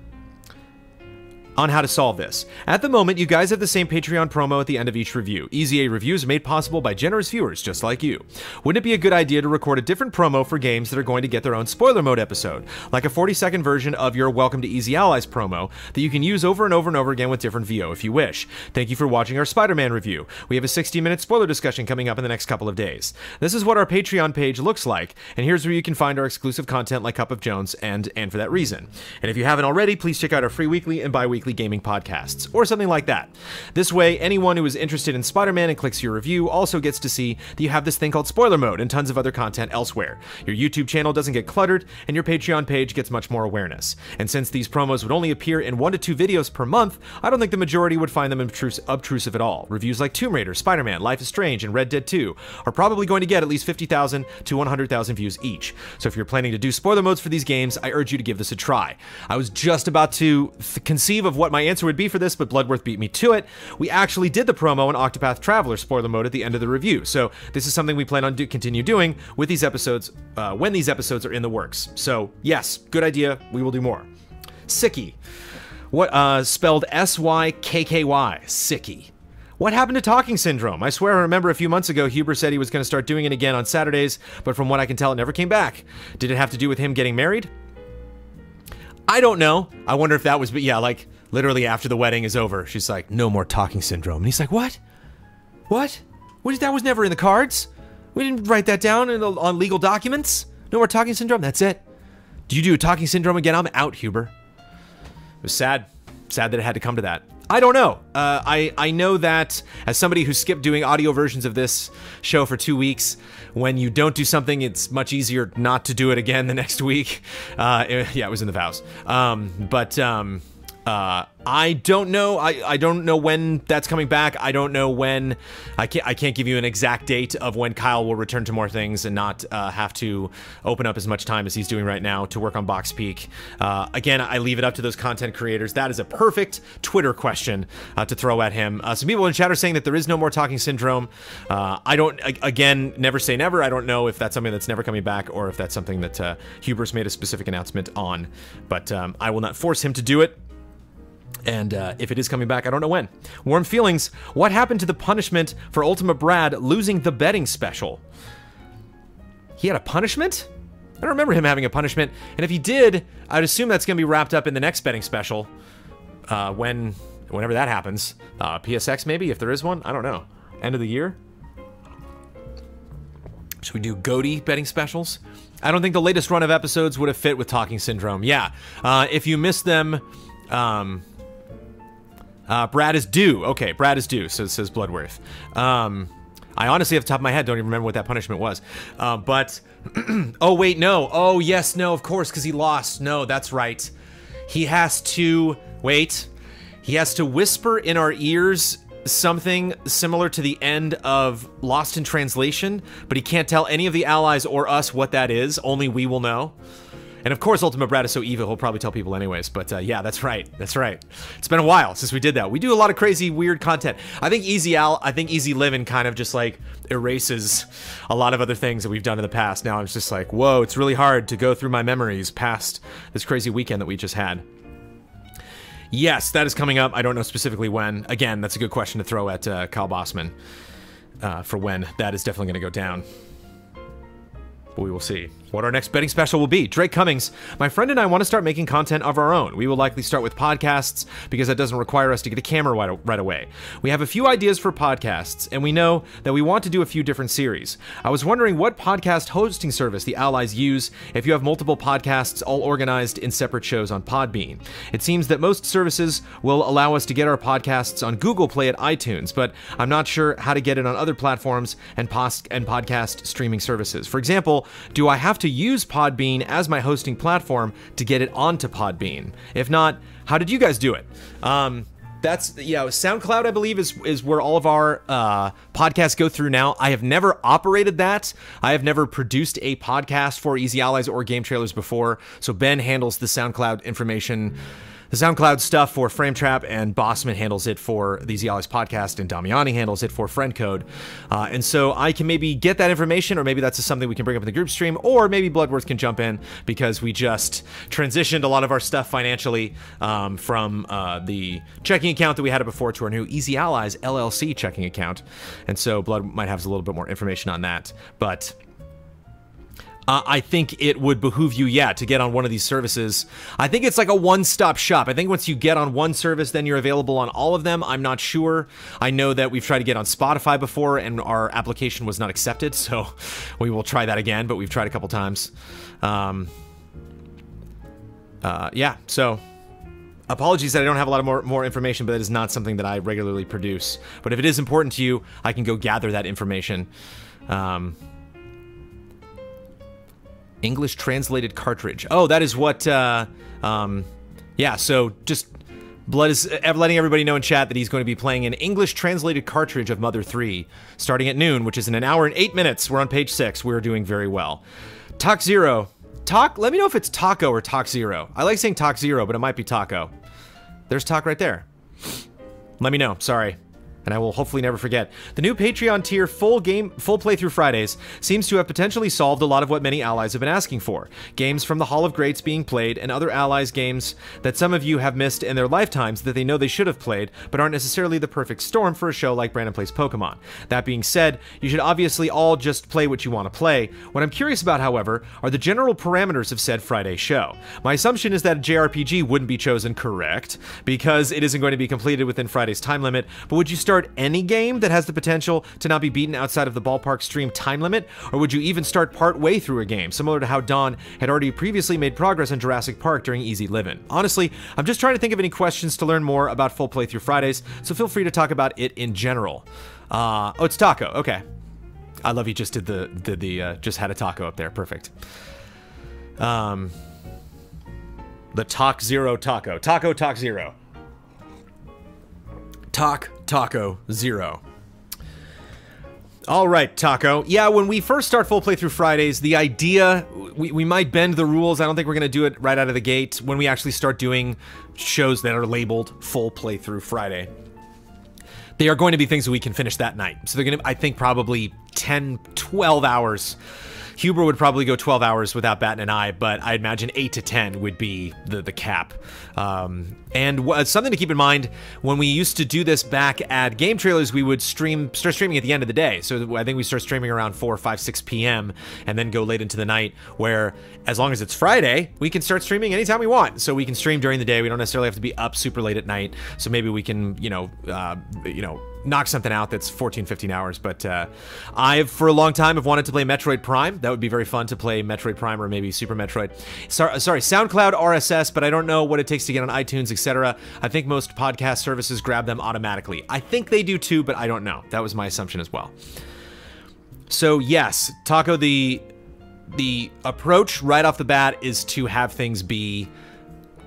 on how to solve this. At the moment, you guys have the same Patreon promo at the end of each review. EZA reviews are made possible by generous viewers just like you. Wouldn't it be a good idea to record a different promo for games that are going to get their own spoiler mode episode, like a 40-second version of your Welcome to Easy Allies promo that you can use over and over and over again with different VO if you wish. Thank you for watching our Spider-Man review. We have a 60-minute spoiler discussion coming up in the next couple of days. This is what our Patreon page looks like, and here's where you can find our exclusive content like Cup of Jones and For That Reason. And if you haven't already, please check out our free weekly and bi-weekly gaming podcasts, or something like that. This way, anyone who is interested in Spider-Man and clicks your review also gets to see that you have this thing called spoiler mode and tons of other content elsewhere. Your YouTube channel doesn't get cluttered, and your Patreon page gets much more awareness. And since these promos would only appear in 1 to 2 videos per month, I don't think the majority would find them obtrusive at all. Reviews like Tomb Raider, Spider-Man, Life is Strange, and Red Dead 2 are probably going to get at least 50,000 to 100,000 views each. So if you're planning to do spoiler modes for these games, I urge you to give this a try. I was just about to conceive of what my answer would be for this, but Bloodworth beat me to it. We actually did the promo in Octopath Traveler spoiler mode at the end of the review, so this is something we plan on continue doing with these episodes when these episodes are in the works. So yes, good idea. We will do more. Sicky. What spelled S-Y-K-K-Y. Sicky. What happened to Talking Syndrome? I swear I remember a few months ago Huber said he was going to start doing it again on Saturdays, but from what I can tell it never came back. Did it have to do with him getting married? I don't know. I wonder if that was, but yeah, like literally after the wedding is over, she's like, no more talking syndrome. And he's like, what? What? That was never in the cards. We didn't write that down on legal documents. No more talking syndrome. That's it. Do you do a talking syndrome again? I'm out, Huber. It was sad. Sad that it had to come to that. I don't know. I know that as somebody who skipped doing audio versions of this show for 2 weeks, when you don't do something, it's much easier not to do it again the next week. Yeah, it was in the vows. I don't know. I don't know when that's coming back. I don't know when. I can't give you an exact date of when Kyle will return to more things and not have to open up as much time as he's doing right now to work on Box Peak. Again, I leave it up to those content creators. That is a perfect Twitter question to throw at him. Some people in chat are saying that there is no more talking syndrome. I don't. Again, never say never. I don't know if that's something that's never coming back or if that's something that Huber's made a specific announcement on. But I will not force him to do it. And if it is coming back, I don't know when. Warm feelings. What happened to the punishment for Ultima Brad losing the betting special? He had a punishment? I don't remember him having a punishment. And if he did, I'd assume that's going to be wrapped up in the next betting special. Whenever that happens. PSX maybe, if there is one. I don't know. End of the year? Should we do GOTY betting specials? I don't think the latest run of episodes would have fit with Talking Syndrome. Yeah. If you missed them... Brad is due. Okay, Brad is due, says Bloodworth. I honestly, off the top of my head, don't even remember what that punishment was. But, oh wait, no. Oh yes, no, of course, because he lost. No, that's right. He has to, wait. He has to whisper in our ears something similar to the end of Lost in Translation, but he can't tell any of the allies or us what that is. Only we will know. And of course, Ultima Brad is so evil, he'll probably tell people anyways. But yeah, that's right. That's right. It's been a while since we did that. We do a lot of crazy, weird content. I think Easy Living kind of just like erases a lot of other things that we've done in the past. Now it's just like, whoa, it's really hard to go through my memories past this crazy weekend that we just had. Yes, that is coming up. I don't know specifically when. Again, that's a good question to throw at Kyle Bossman for when that is definitely going to go down. But we will see what our next betting special will be. Drake Cummings, my friend and I want to start making content of our own. We will likely start with podcasts because that doesn't require us to get a camera right away. We have a few ideas for podcasts, and we know that we want to do a few different series. I was wondering what podcast hosting service the Allies use if you have multiple podcasts all organized in separate shows on Podbean. It seems that most services will allow us to get our podcasts on Google Play at iTunes, but I'm not sure how to get it on other platforms and podcast streaming services. For example, do I have to use Podbean as my hosting platform to get it onto Podbean? If not, how did you guys do it? That's, SoundCloud, I believe, is where all of our podcasts go through now. I have never operated that. I have never produced a podcast for Easy Allies or Game Trailers before. So Ben handles the SoundCloud information, the SoundCloud stuff for Frame Trap, and Bossman handles it for the Easy Allies podcast, and Damiani handles it for Friend Code. And so I can maybe get that information, or maybe that's just something we can bring up in the group stream, or maybe Bloodworth can jump in because we just transitioned a lot of our stuff financially from the checking account that we had before to our new Easy Allies LLC checking account. And so Blood might have a little bit more information on that. But I think it would behoove you, to get on one of these services. I think it's like a one-stop shop. I think once you get on one service, then you're available on all of them. I'm not sure. I know that we've tried to get on Spotify before, and our application was not accepted, so we will try that again, but we've tried a couple times. Yeah, so apologies that I don't have a lot of more information, but that is not something that I regularly produce. But if it is important to you, I can go gather that information. English translated cartridge. Oh, that is what, yeah, so just Blood is letting everybody know in chat that he's going to be playing an English translated cartridge of Mother 3 starting at noon, which is in an hour and 8 minutes. We're on page 6. We're doing very well. Talk Zero. Let me know if it's Taco or Talk Zero. I like saying Talk Zero, but it might be Taco. There's Talk right there. Let me know. Sorry. and I will hopefully never forget. The new Patreon tier full playthrough Fridays seems to have potentially solved a lot of what many allies have been asking for. Games from the Hall of Greats being played, and other allies games that some of you have missed in their lifetimes that they know they should have played, but aren't necessarily the perfect storm for a show like Brandon Plays Pokemon. That being said, you should obviously all just play what you want to play. What I'm curious about, however, are the general parameters of said Friday show. My assumption is that a JRPG wouldn't be chosen, correct, because it isn't going to be completed within Friday's time limit, but would you start any game that has the potential to not be beaten outside of the ballpark stream time limit, or would you even start part way through a game, similar to how Dawn had already previously made progress in Jurassic Park during Easy Livin'? Honestly, I'm just trying to think of any questions to learn more about full playthrough Fridays, so feel free to talk about it in general. Oh, it's Taco, okay. I love you just just had a taco up there, perfect. The Talk Zero Taco. Talk Zero. Taco Zero. All right, Taco. Yeah, when we first start full playthrough Fridays, the idea, we might bend the rules. I don't think we're going to do it right out of the gate when we actually start doing shows that are labeled full playthrough Friday. They are going to be things that we can finish that night. So they're going to, I think, probably 10, 12 hours. Huber would probably go 12 hours without batting an eye, but I imagine 8 to 10 would be the cap. And something to keep in mind, when we used to do this back at Game Trailers, we would start streaming at the end of the day. So I think we start streaming around 4, 5, 6 p.m. and then go late into the night, where as long as it's Friday, we can start streaming anytime we want. So we can stream during the day. We don't necessarily have to be up super late at night. So maybe we can, knock something out that's 14, 15 hours. But I've, for a long time, have wanted to play Metroid Prime. That would be very fun to play Metroid Prime or maybe Super Metroid. Sorry, SoundCloud, RSS, but I don't know what it takes to get on iTunes, etc. I think most podcast services grab them automatically. I think they do too, but I don't know. That was my assumption as well. So yes, Taco, the approach right off the bat is to have things be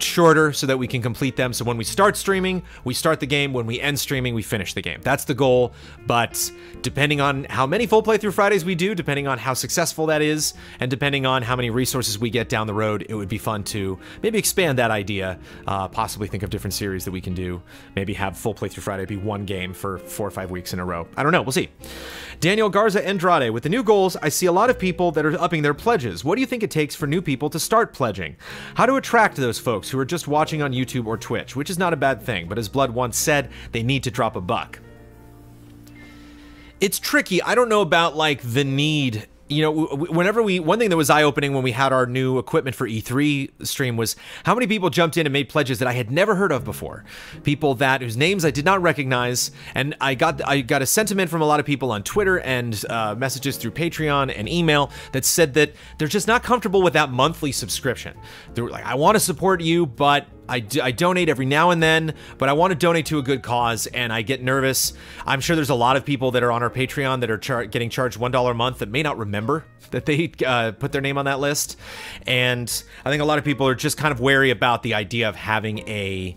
shorter so that we can complete them. So when we start streaming, we start the game. When we end streaming, we finish the game. That's the goal. But depending on how many full playthrough Fridays we do, depending on how successful that is, and depending on how many resources we get down the road, it would be fun to maybe expand that idea, possibly think of different series that we can do. Maybe have full playthrough Friday be one game for 4 or 5 weeks in a row. I don't know. We'll see. Daniel Garza Andrade, with the new goals, I see a lot of people that are upping their pledges. What do you think it takes for new people to start pledging? How to attract those folks who are just watching on YouTube or Twitch, which is not a bad thing, but as Blood once said, they need to drop a buck. It's tricky. I don't know about like the need. You know, whenever one thing that was eye-opening when we had our new equipment for E3 stream was how many people jumped in and made pledges that I had never heard of before. People whose names I did not recognize, and I got a sentiment from a lot of people on Twitter and messages through Patreon and email that said that they're just not comfortable with that monthly subscription. They were like, I want to support you, but I donate every now and then, but I want to donate to a good cause, and I get nervous. I'm sure there's a lot of people that are on our Patreon that are getting charged $1 a month that may not remember that they put their name on that list. And I think a lot of people are just kind of wary about the idea of having a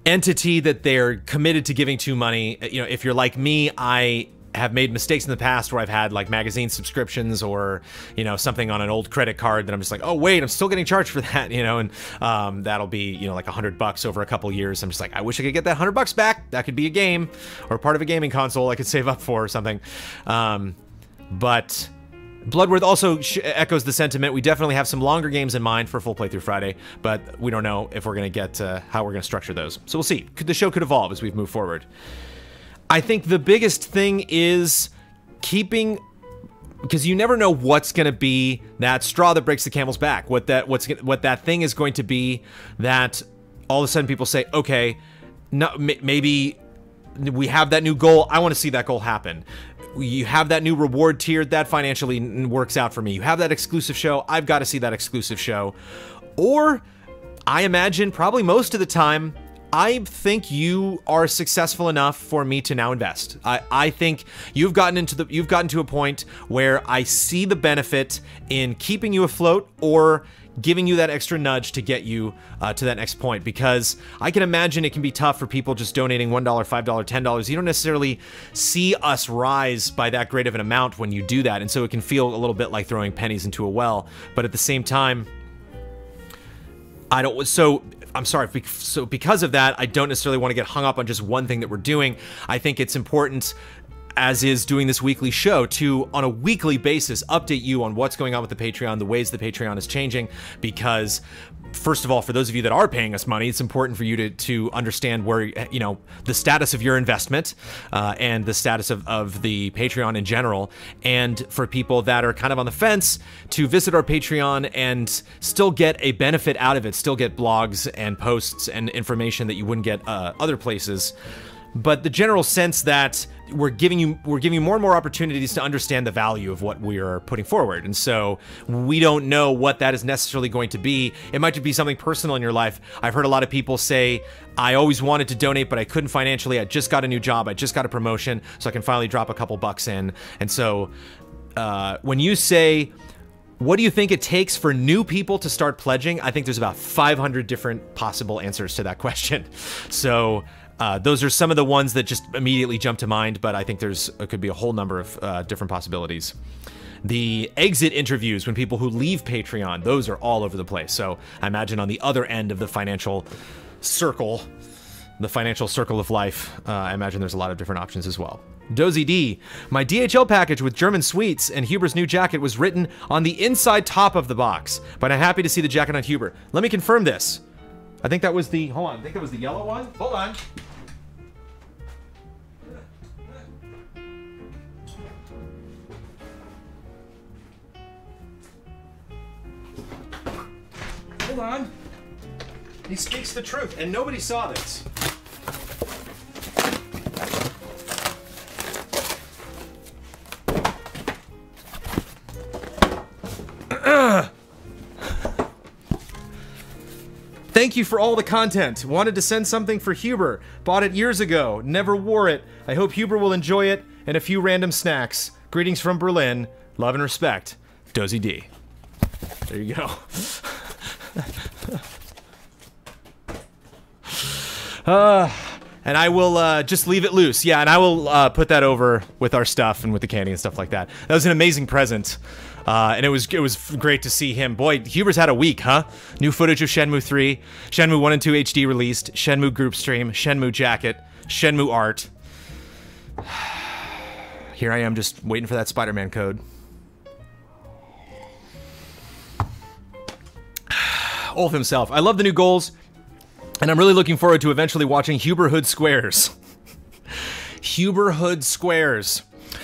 entity that they're committed to giving to money. You know, if you're like me, I have made mistakes in the past where I've had like magazine subscriptions or, you know, something on an old credit card that I'm just like, oh wait, I'm still getting charged for that, you know, and that'll be, you know, like $100 over a couple years. I'm just like, I wish I could get that $100 back. That could be a game or part of a gaming console I could save up for or something. But Bloodworth also echoes the sentiment. We definitely have some longer games in mind for Full Playthrough Friday, but we don't know if we're going to get how we're going to structure those. So we'll see. The show could evolve as we move forward. I think the biggest thing is keeping, because you never know what's going to be that straw that breaks the camel's back. What that thing is going to be that all of a sudden people say, okay, no, maybe we have that new goal. I want to see that goal happen. You have that new reward tier that financially works out for me. You have that exclusive show. I've got to see that exclusive show. Or I imagine probably most of the time, I think you are successful enough for me to now invest. I think you've gotten to a point where I see the benefit in keeping you afloat or giving you that extra nudge to get you to that next point, because I can imagine it can be tough for people just donating $1, $5, $10. You don't necessarily see us rise by that great of an amount when you do that, and so it can feel a little bit like throwing pennies into a well. But at the same time, I'm sorry. So because of that, I don't necessarily want to get hung up on just one thing that we're doing. I think it's important, as is doing this weekly show, to, on a weekly basis, update you on what's going on with the Patreon, the ways the Patreon is changing, because first of all, for those of you that are paying us money, it's important for you to understand where, you know, the status of your investment and the status of the Patreon in general. And for people that are kind of on the fence, to visit our Patreon and still get a benefit out of it, still get blogs and posts and information that you wouldn't get other places. But the general sense that we're giving you more and more opportunities to understand the value of what we are putting forward. And so we don't know what that is necessarily going to be. It might just be something personal in your life. I've heard a lot of people say, I always wanted to donate, but I couldn't financially. I just got a new job. I just got a promotion, so I can finally drop a couple bucks in. And so when you say, what do you think it takes for new people to start pledging? I think there's about 500 different possible answers to that question. So those are some of the ones that just immediately jump to mind, but I think could be a whole number of different possibilities. The exit interviews, when people who leave Patreon, those are all over the place. So I imagine on the other end of the financial circle of life, I imagine there's a lot of different options as well. Dozy D, my DHL package with German sweets and Huber's new jacket was written on the inside top of the box, but I'm happy to see the jacket on Huber. Let me confirm this. I think that was the, hold on, I think that was the yellow one. Hold on. Hold on. He speaks the truth, and nobody saw this. Thank you for all the content. Wanted to send something for Huber. Bought it years ago. Never wore it. I hope Huber will enjoy it, and a few random snacks. Greetings from Berlin. Love and respect. Dozy D. There you go. And I will just leave it loose. Yeah, and I will put that over with our stuff and with the candy and stuff like that. That was an amazing present. And it was great to see him. Boy, Huber's had a week, huh? New footage of Shenmue 3, Shenmue 1 and 2 HD released, Shenmue group stream, Shenmue jacket, Shenmue art. Here I am just waiting for that Spider-Man code. Ulf himself. I love the new goals, and I'm really looking forward to eventually watching Huberhood Squares. Huberhood Squares.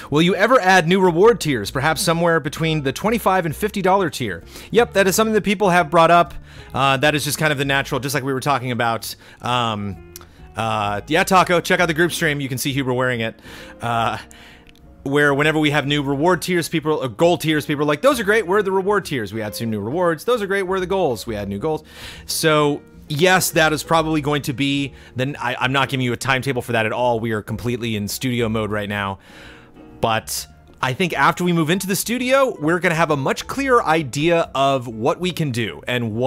Will you ever add new reward tiers, perhaps somewhere between the $25 and $50 tier? Yep, that is something that people have brought up. That is just kind of the natural, just like we were talking about. Yeah, Taco, check out the group stream. You can see Huber wearing it. Where whenever we have new reward tiers, goal tiers, people are like, those are great, where are the reward tiers? We add some new rewards. Those are great, where are the goals? We add new goals. So yes, that is probably going to be, then I'm not giving you a timetable for that at all. We are completely in studio mode right now. But I think after we move into the studio, we're going to have a much clearer idea of what we can do and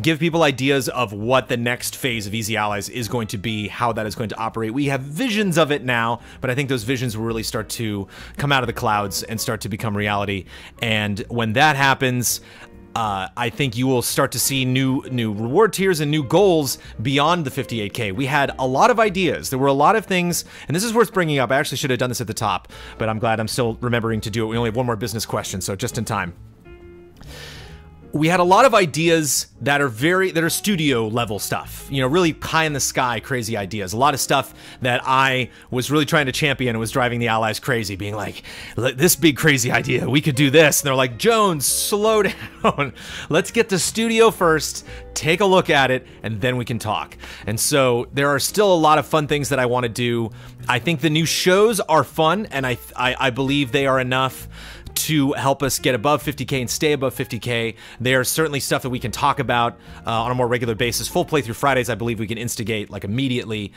give people ideas of what the next phase of Easy Allies is going to be, how that is going to operate. We have visions of it now, but I think those visions will really start to come out of the clouds and start to become reality. And when that happens, I think you will start to see new reward tiers and new goals beyond the 58K. We had a lot of ideas. There were a lot of things, and this is worth bringing up. I actually should have done this at the top, but I'm glad I'm still remembering to do it. We only have one more business question, so just in time. We had a lot of ideas that are studio level stuff, you know, really high in the sky, crazy ideas. A lot of stuff that I was really trying to champion and was driving the Allies crazy, being like, this big crazy idea, we could do this. And they're like, Jones, slow down. Let's get to studio first, take a look at it, and then we can talk. And so there are still a lot of fun things that I want to do. I think the new shows are fun, and I believe they are enough to help us get above 50K and stay above 50K. They are certainly stuff that we can talk about on a more regular basis. Full playthrough Fridays, I believe we can instigate like immediately.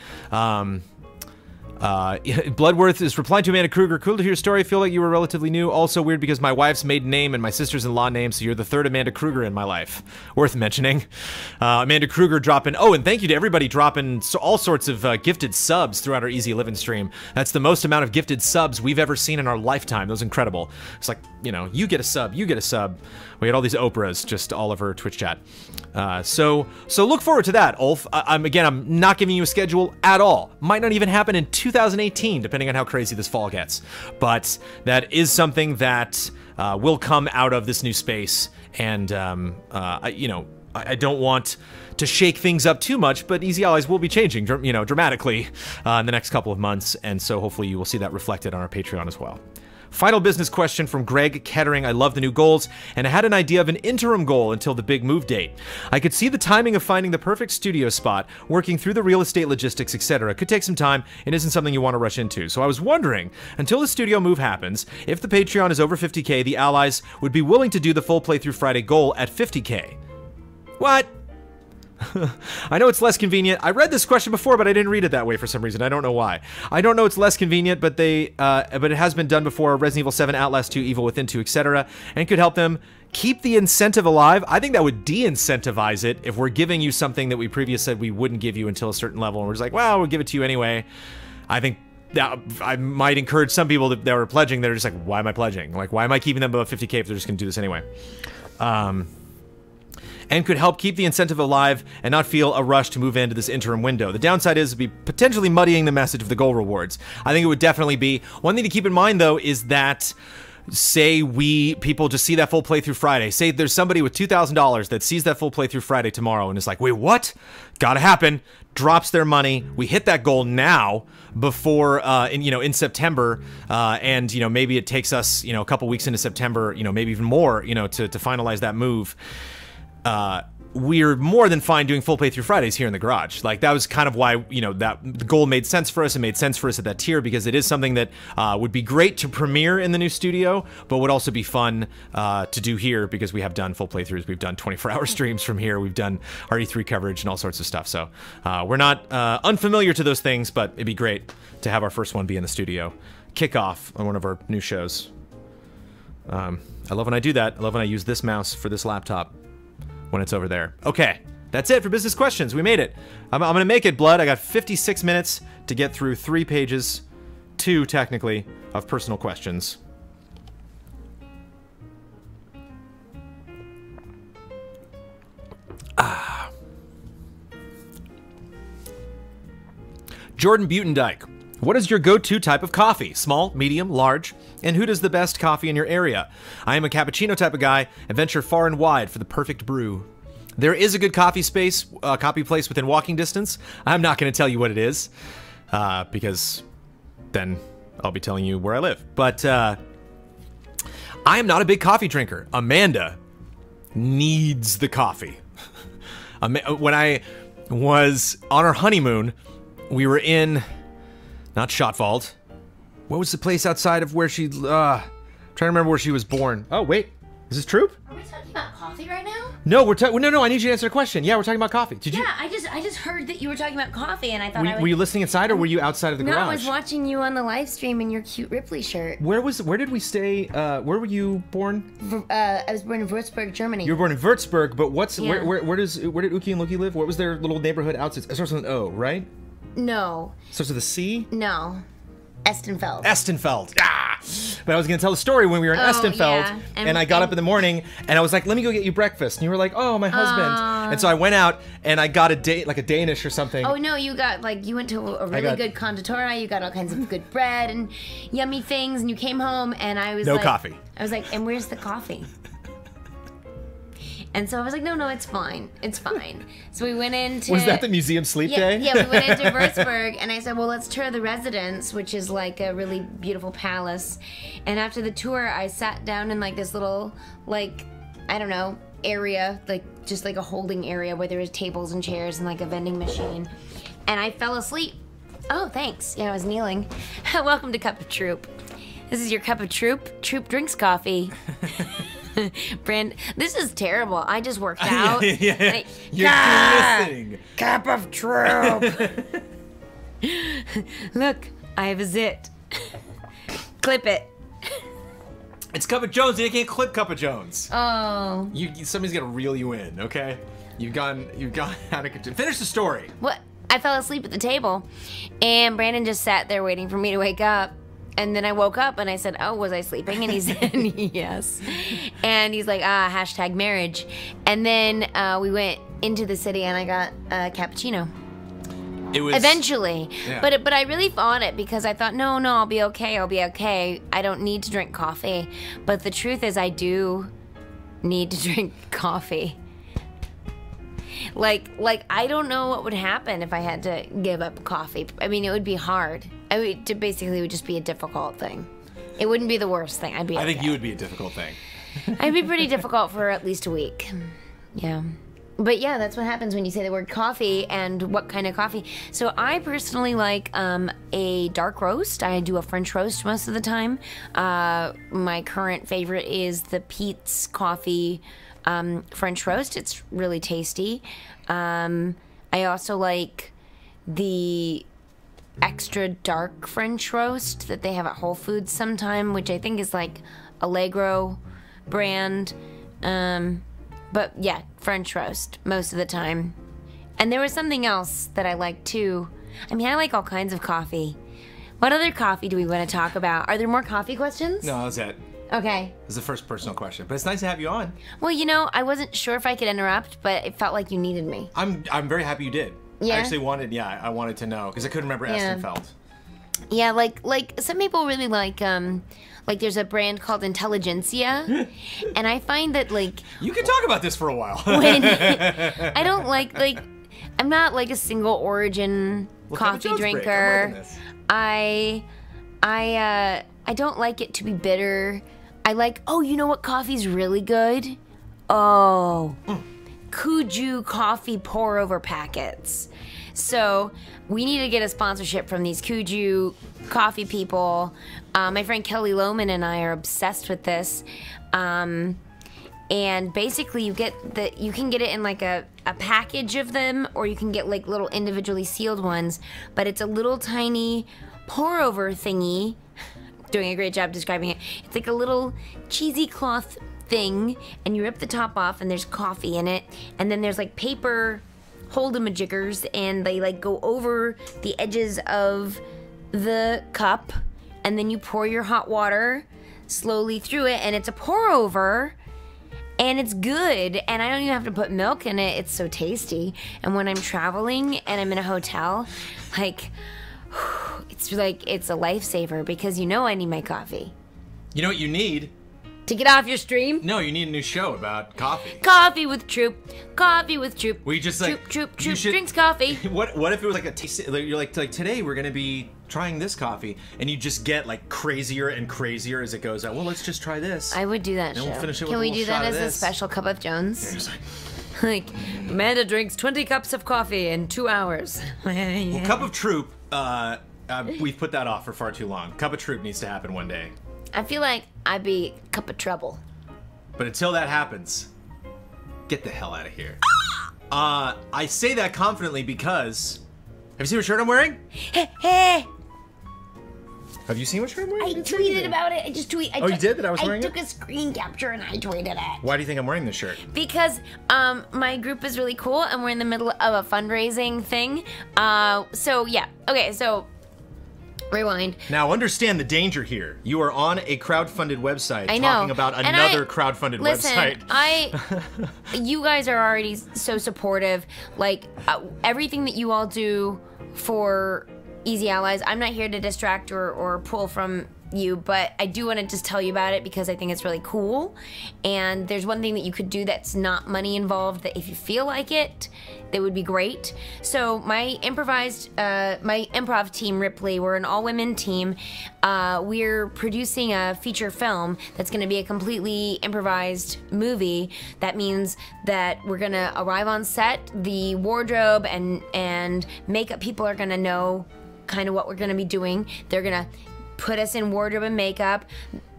Bloodworth is replying to Amanda Kruger. Cool to hear your story. Feel like you were relatively new. Also weird because my wife's maiden name and my sister's-in-law name, so you're the third Amanda Kruger in my life. Worth mentioning. Amanda Kruger dropping... Oh, and thank you to everybody dropping all sorts of gifted subs throughout our Easy Living stream. That's the most amount of gifted subs we've ever seen in our lifetime. That was incredible. It's like, you know, you get a sub, you get a sub. We had all these Oprahs just all over Twitch chat. So look forward to that, Ulf. I'm not giving you a schedule at all. Might not even happen in 2018, depending on how crazy this fall gets. But that is something that will come out of this new space. And, I don't want to shake things up too much, but Easy Allies will be changing, dramatically in the next couple of months. And so hopefully you will see that reflected on our Patreon as well. Final business question from Greg Kettering. I love the new goals, and I had an idea of an interim goal until the big move date. I could see the timing of finding the perfect studio spot, working through the real estate logistics, etc. Could take some time and isn't something you want to rush into. So I was wondering, until the studio move happens, if the Patreon is over 50k, the Allies would be willing to do the full Playthrough Friday goal at 50k. What? I know it's less convenient. I read this question before, but I didn't read it that way for some reason. I don't know why. I don't know it's less convenient, but it has been done before. Resident Evil 7, Outlast 2, Evil Within 2, etc., and could help them keep the incentive alive. I think that would de-incentivize it if we're giving you something that we previously said we wouldn't give you until a certain level, and we're just like, well, we'll give it to you anyway. I think that I might encourage some people that were pledging. They're just like, why am I pledging? Like, why am I keeping them above 50k if they're just gonna do this anyway? And could help keep the incentive alive and not feel a rush to move into this interim window. The downside is it'd be potentially muddying the message of the goal rewards. I think it would definitely be. One thing to keep in mind, though, is that say people just see that full playthrough Friday. Say there's somebody with $2,000 that sees that full playthrough Friday tomorrow and is like, wait, what? Gotta happen. Drops their money. We hit that goal now before, in September, and maybe it takes us, a couple weeks into September, maybe even more, to finalize that move. We're more than fine doing full playthrough Fridays here in the garage. Like, that was kind of why, that the goal made sense for us. It made sense for us at that tier because it is something that would be great to premiere in the new studio, but would also be fun to do here because we have done full playthroughs. We've done 24-hour streams from here. We've done our E3 coverage and all sorts of stuff. So we're not unfamiliar to those things, but it'd be great to have our first one be in the studio. Kickoff on one of our new shows. I love when I do that. I love when I use this mouse for this laptop when it's over there. Okay, that's it for business questions. We made it. I'm gonna make it, Blood. I got 56 minutes to get through 3 pages, 2 technically, of personal questions. Jordan Butendyke. What is your go-to type of coffee? Small, medium, large? And who does the best coffee in your area? I am a cappuccino type of guy and venture far and wide for the perfect brew. There is a good coffee place within walking distance. I'm not going to tell you what it is, because then I'll be telling you where I live. But I am not a big coffee drinker. Amanda needs the coffee. When I was on our honeymoon, we were in, not Schottwald. What was the place outside of where she, trying to remember where she was born. Oh, wait, is this Troop? Are we talking about coffee right now? No, no, I need you to answer a question. Yeah, we're talking about coffee. Did you? Yeah, I just heard that you were talking about coffee, and I thought were you listening inside, or were you outside of the garage? No, I was watching you on the live stream in your cute Ripley shirt. Where did we stay? Where were you born? I was born in Würzburg, Germany. You were born in Würzburg, but Yeah. where did Uki and Luki live? What was their little neighborhood outside? It starts with an O, right? No. Starts with a C? No. Estenfeld. Estenfeld. Ah! But I was going to tell the story when we were in Estenfeld, yeah. and I got up in the morning, and I was like, let me go get you breakfast. And you were like, oh, my husband. And so I went out, and I got a Danish or something. Oh, no, you went to a really good conditora. You got all kinds of good bread and yummy things, and you came home, and I was No coffee. I was like, and where's the coffee? And so I was like, no, it's fine. It's fine. So we went into... Was that the museum sleep day? Yeah, we went into Würzburg, and I said, well, let's tour the residence, which is like a really beautiful palace. And after the tour, I sat down in like this little, like, I don't know, area, like just like a holding area where there was tables and chairs and like a vending machine. And I fell asleep. Oh, thanks. Yeah, I was kneeling. Welcome to Cup of Troop. This is your Cup of Troop. Troop drinks coffee. Brand, this is terrible. I just worked out. Yeah. You're glistening. Cup of Troop. Look, I have a zit. Clip it. It's Cuppa Jones, and you can't clip Cuppa Jones. Oh. Somebody's gonna reel you in, okay? You've gone out of control. Finish the story. What? I fell asleep at the table, and Brandon just sat there waiting for me to wake up. And then I woke up and I said, "Oh, was I sleeping?" And he said, "Yes." And he's like, hashtag marriage. And then we went into the city and I got a cappuccino. It was eventually, yeah. but I really fought it because I thought, no, I'll be okay. I don't need to drink coffee. But the truth is, I do need to drink coffee. Like I don't know what would happen if I had to give up coffee. I mean, it would be hard. Basically, it would just be a difficult thing. It wouldn't be the worst thing. I think you would be a difficult thing. I'd be pretty difficult for at least a week. Yeah. But yeah, that's what happens when you say the word coffee and what kind of coffee. So I personally like a dark roast. I do a French roast most of the time. My current favorite is the Peet's Coffee French roast. It's really tasty. I also like the extra dark French roast that they have at Whole Foods sometime, which I think is like Allegro brand. But yeah, French roast most of the time. And there was something else that I like too. I mean, I like all kinds of coffee. What other coffee do we want to talk about? Are there more coffee questions? No, that's it. Okay. This is the first personal question, but it's nice to have you on. Well, I wasn't sure if I could interrupt, but it felt like you needed me. I'm very happy you did. Yeah? I actually wanted to know because I couldn't remember Estenfeld. Yeah, like some people really like there's a brand called Intelligentsia, and I find that you can talk about this for a while. when I don't like I'm not like a single origin coffee drinker. I don't like it to be bitter. I like, you know what coffee's really good? Kuju coffee pour over packets. So we need to get a sponsorship from these Kuju coffee people. My friend Kelly Lohman and I are obsessed with this. And basically you can get it in like a package of them, or you can get like little individually sealed ones, but it's a little tiny pour over thingy. Doing a great job describing it. It's like a little cheesy cloth thing, and you rip the top off and there's coffee in it, and then there's like paper hold-em-a-jiggers, and they like go over the edges of the cup, and then you pour your hot water slowly through it, and it's a pour over, and it's good, and I don't even have to put milk in it. It's so tasty. And when I'm traveling and I'm in a hotel, it's a lifesaver because I need my coffee. You know what you need? To get off your stream? No, you need a new show about coffee. Coffee with Troop. Coffee with Troop. We just Troop drinks coffee. What if it was like a taste? You're like today we're gonna be trying this coffee, and you just get like crazier and crazier as it goes out. Well, let's just try this. I would do that. And show. we'll finish it with Can a we little do that shot as of a this. special Cup of Jones? Just Like Amanda drinks 20 cups of coffee in 2 hours. Well, Cup of Troop. We've put that off for far too long. Cup of Troop needs to happen one day. I feel like I'd be Cup of Trouble. But until that happens, get the hell out of here. I say that confidently because... Have you seen what shirt I'm wearing? Hey! Have you seen what shirt I'm wearing? I tweeted about it. I just tweeted. You did? That I was wearing it? I took a screen capture and I tweeted it. Why do you think I'm wearing this shirt? Because my group is really cool and we're in the middle of a fundraising thing. So yeah. Okay, so rewind. Now understand the danger here. You are on a crowdfunded website talking about another crowdfunded website. You guys are already so supportive. Like everything that you all do for Easy Allies. I'm not here to distract or pull from you, but I do want to just tell you about it because I think it's really cool. And there's one thing that you could do that's not money involved that if you feel like it, that would be great. So my improv team, Ripley, we're an all-women team. We're producing a feature film that's going to be a completely improvised movie. That means that we're going to arrive on set, the wardrobe and makeup people are going to know kind of what we're going to be doing. They're going to put us in wardrobe and makeup.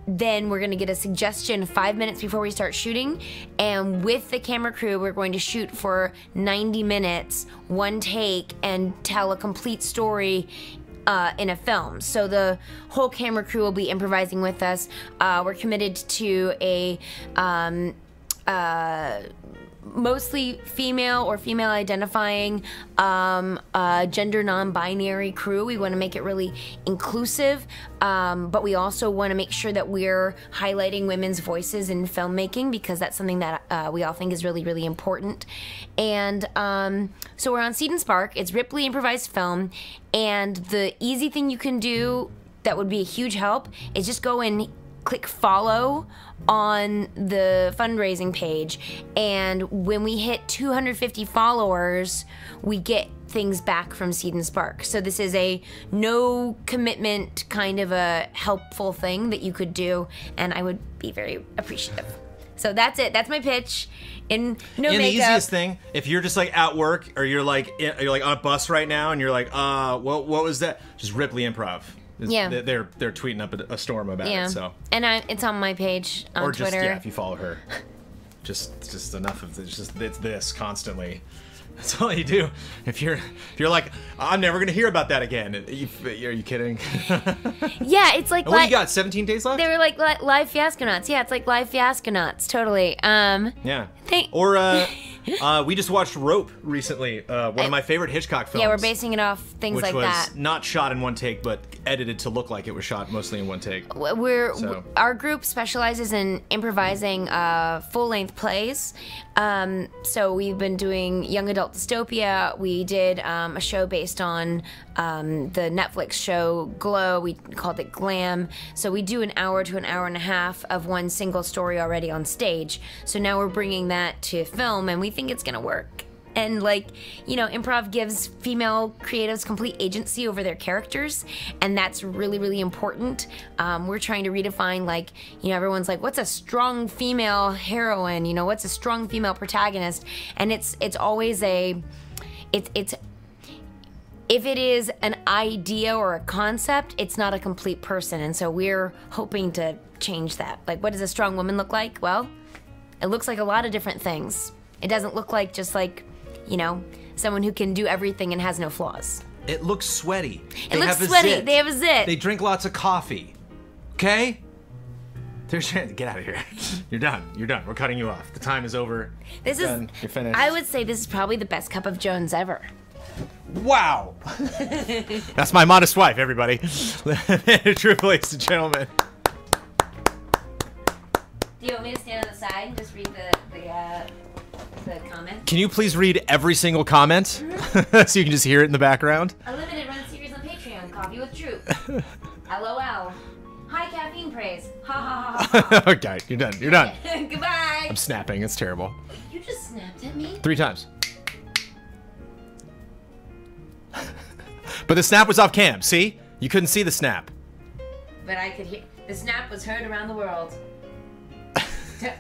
Then we're going to get a suggestion 5 minutes before we start shooting. And with the camera crew, we're going to shoot for 90 minutes, one take, and tell a complete story in a film. So the whole camera crew will be improvising with us. We're committed to a mostly female or female identifying gender non-binary crew. We want to make it really inclusive, but we also want to make sure that we're highlighting women's voices in filmmaking, because that's something that we all think is really, really important. And so we're on Seed and Spark. It's Ripley Improvised Film, and the easy thing you can do that would be a huge help is just go and click follow on the fundraising page, and when we hit 250 followers, we get things back from Seed and Spark. So this is a no commitment kind of a helpful thing that you could do, and I would be very appreciative. So that's it. That's my pitch. In no makeup. The easiest thing, if you're just like at work or you're like on a bus right now and you're like, what was that? Just Ripley Improv. Yeah, they're tweeting up a storm about it. So, and it's on my page on or Twitter. Just if you follow her, just enough of this. It's this constantly. That's all you do. If you're like, I'm never gonna hear about that again. Are you kidding? Yeah, it's like. What do you got? 17 days left. They were like live Fiasconauts. Yeah, it's like live Fiasconauts. Totally. Yeah. We just watched Rope recently. One of my favorite Hitchcock films. Yeah, we're basing it off things like that. Which was not shot in one take, but edited to look like it was shot mostly in one take. Our group specializes in improvising full-length plays. So we've been doing young adult dystopia. We did a show based on the Netflix show Glow. We called it Glam. So we do an hour to an hour and a half of one single story already on stage. So now we're bringing that to film, and we think it's gonna work. And improv gives female creatives complete agency over their characters, and that's really, really important. We're trying to redefine, everyone's like, what's a strong female heroine? What's a strong female protagonist? And it's always if it is an idea or a concept, it's not a complete person. And so we're hoping to change that. Like, what does a strong woman look like? Well, it looks like a lot of different things. It doesn't look like just someone who can do everything and has no flaws. It looks sweaty. They have a zit. They drink lots of coffee. Okay? Get out of here. You're done. We're cutting you off. The time is over. You're finished. I would say this is probably the best cup of Jones ever. Wow. That's my modest wife, everybody. True, ladies and gentlemen. Do you want me to stand on the side and just read the comment? Can you please read every single comment so you can just hear it in the background? A limited run series on Patreon, Coffee with Troop. LOL. High caffeine praise. Ha ha ha. Okay, you're done. Goodbye. I'm snapping. It's terrible. You just snapped at me? 3 times. But the snap was off cam. See? You couldn't see the snap. But I could hear. The snap was heard around the world.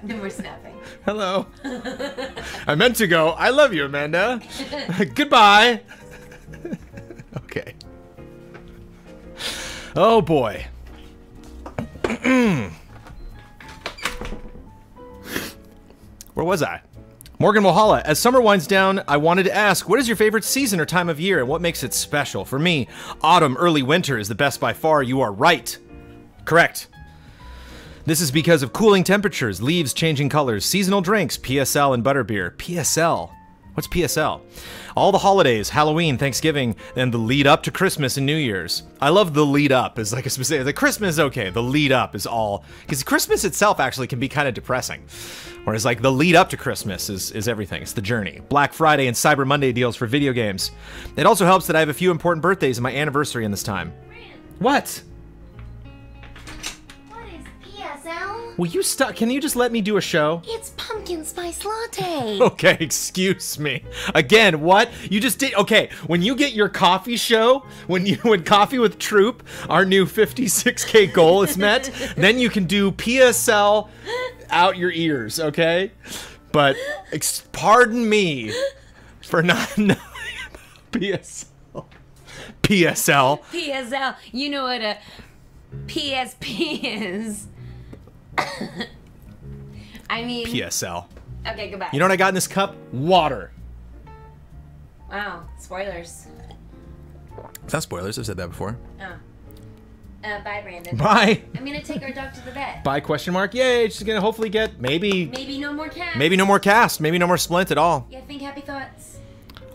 No more snapping. Hello. I meant to go, I love you, Amanda. Goodbye. Okay. Oh, boy. Where was I? Morgan Walhalla, as summer winds down, I wanted to ask, what is your favorite season or time of year, and what makes it special? For me, autumn, early winter is the best by far. You are right. Correct. This is because of cooling temperatures, leaves changing colors, seasonal drinks, PSL and butterbeer. PSL? What's PSL? All the holidays, Halloween, Thanksgiving, and the lead up to Christmas and New Year's. I love the lead up as like a specific, like Christmas, okay, the lead up is all, because Christmas itself actually can be kind of depressing. Whereas like the lead up to Christmas is everything, it's the journey. Black Friday and Cyber Monday deals for video games. It also helps that I have a few important birthdays and my anniversary in this time. What? Will you stop? Can you just let me do a show? It's pumpkin spice latte. Okay, excuse me. Again, what? You just did, okay, when you get your coffee show, when Coffee with Troop, our new 56K goal is met, then you can do PSL out your ears, okay? But, pardon me for not knowing about PSL. PSL. PSL. You know what a PSP is. I mean... PSL. Okay, goodbye. You know what I got in this cup? Water. Wow, spoilers. It's not spoilers. I've said that before. Oh. Bye, Brandon. Bye. I'm gonna take our dog to the vet. Bye, question mark. Yay, she's gonna hopefully get maybe no more cast. Maybe no more cast. Maybe no more Splint at all. Yeah, think happy thoughts.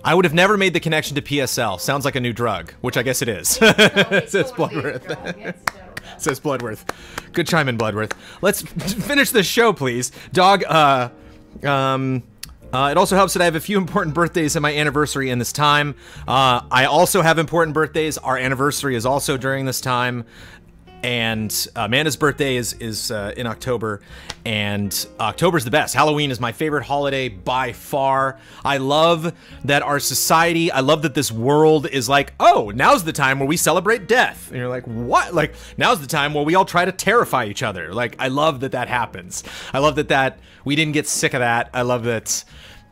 I would have never made the connection to PSL. Sounds like a new drug, which I guess it is. It says Bloodworth. Says Bloodworth. Good chime in, Bloodworth. Let's finish this show, please. Dog, it also helps that I have a few important birthdays and my anniversary in this time. I also have important birthdays. Our anniversary is also during this time. And Amanda's birthday is in October, and October's the best. Halloween is my favorite holiday by far. I love that our society, I love that this world is like, oh, now's the time where we celebrate death. And you're like, what? Like, now's the time where we all try to terrify each other. Like, I love that that happens. I love that we didn't get sick of that. I love that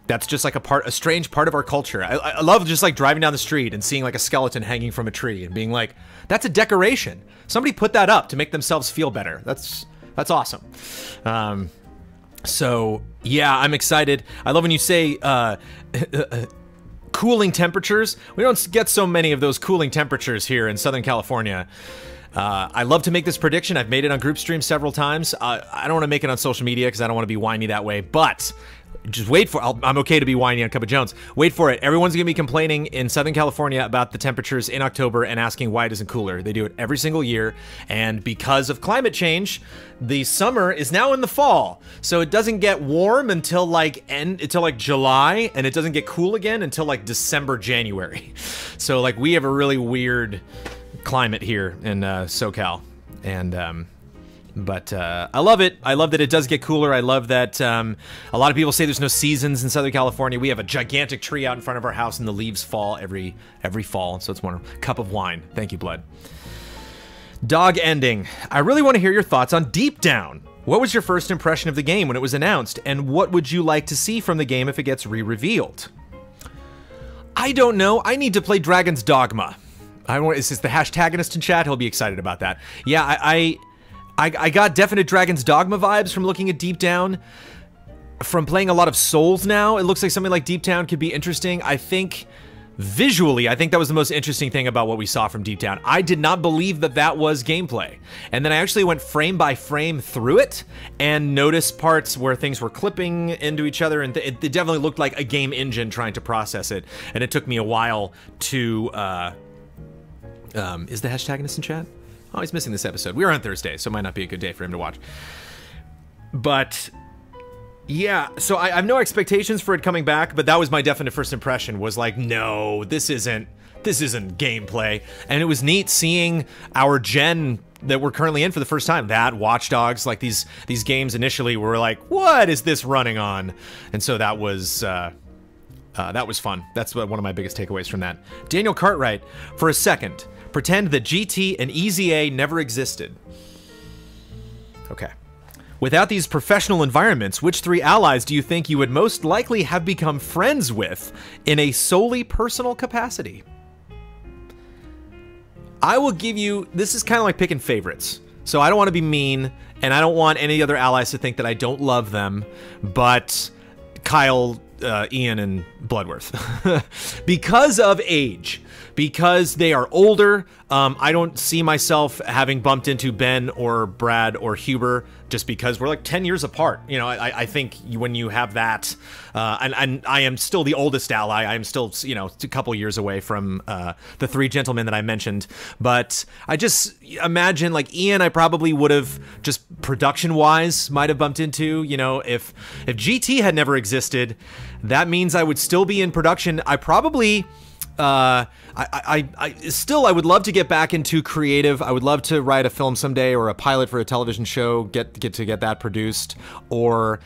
that's just like a strange part of our culture. I love just like driving down the street and seeing like a skeleton hanging from a tree and being like, that's a decoration. Somebody put that up to make themselves feel better. That's awesome. So yeah, I'm excited. I love when you say cooling temperatures. We don't get so many of those cooling temperatures here in Southern California. I love to make this prediction. I've made it on group streams several times. I don't want to make it on social media because I don't want to be whiny that way, but just wait for I'm okay to be whiny on Cup of Jones. Wait for it. Everyone's going to be complaining in Southern California about the temperatures in October and asking why it isn't cooler. They do it every single year, and because of climate change, the summer is now in the fall. So it doesn't get warm until like July, and it doesn't get cool again until like December, January. So like we have a really weird climate here in SoCal, and but I love it. I love that it does get cooler. I love that a lot of people say there's no seasons in Southern California. We have a gigantic tree out in front of our house, and the leaves fall every fall. So it's one cup of wine. Thank you, Blood. Dog ending. I really want to hear your thoughts on Deep Down. What was your first impression of the game when it was announced, and what would you like to see from the game if it gets re-revealed? I don't know. I need to play Dragon's Dogma. Is this the hashtagonist in chat? He'll be excited about that. Yeah, I got definite Dragon's Dogma vibes from looking at Deep Down. From playing a lot of Souls now, it looks like something like Deep Down could be interesting. I think visually, I think that was the most interesting thing about what we saw from Deep Down. I did not believe that that was gameplay. And then I actually went frame by frame through it and noticed parts where things were clipping into each other, and it definitely looked like a game engine trying to process it. And it took me a while to... is the hashtagonist in chat? Oh, he's missing this episode. We are on Thursday, so it might not be a good day for him to watch. But yeah, so I have no expectations for it coming back, but that was my definite first impression, was like, no, this isn't gameplay. And it was neat seeing our gen that we're currently in for the first time. That, Watch Dogs, like these games initially were like, what is this running on? And so that was fun. That's one of my biggest takeaways from that. Daniel Cartwright, for a second, pretend that GT and EZA never existed. Okay. Without these professional environments, which 3 allies do you think you would most likely have become friends with in a solely personal capacity? I will give you, this is kind of like picking favorites. So I don't want to be mean, and I don't want any other allies to think that I don't love them, but Kyle, Ian, and Bloodworth. Because of age. Because they are older, I don't see myself having bumped into Ben or Brad or Huber, just because we're like 10 years apart. You know, I think when you have that, and I am still the oldest ally. I am still, you know, a couple years away from the 3 gentlemen that I mentioned. But I just imagine, like, Ian, I probably would have, just production-wise, might have bumped into. You know, if GT had never existed, that means I would still be in production. I probably... I still, I would love to get back into creative. I would love to write a film someday, or a pilot for a television show, get that produced, or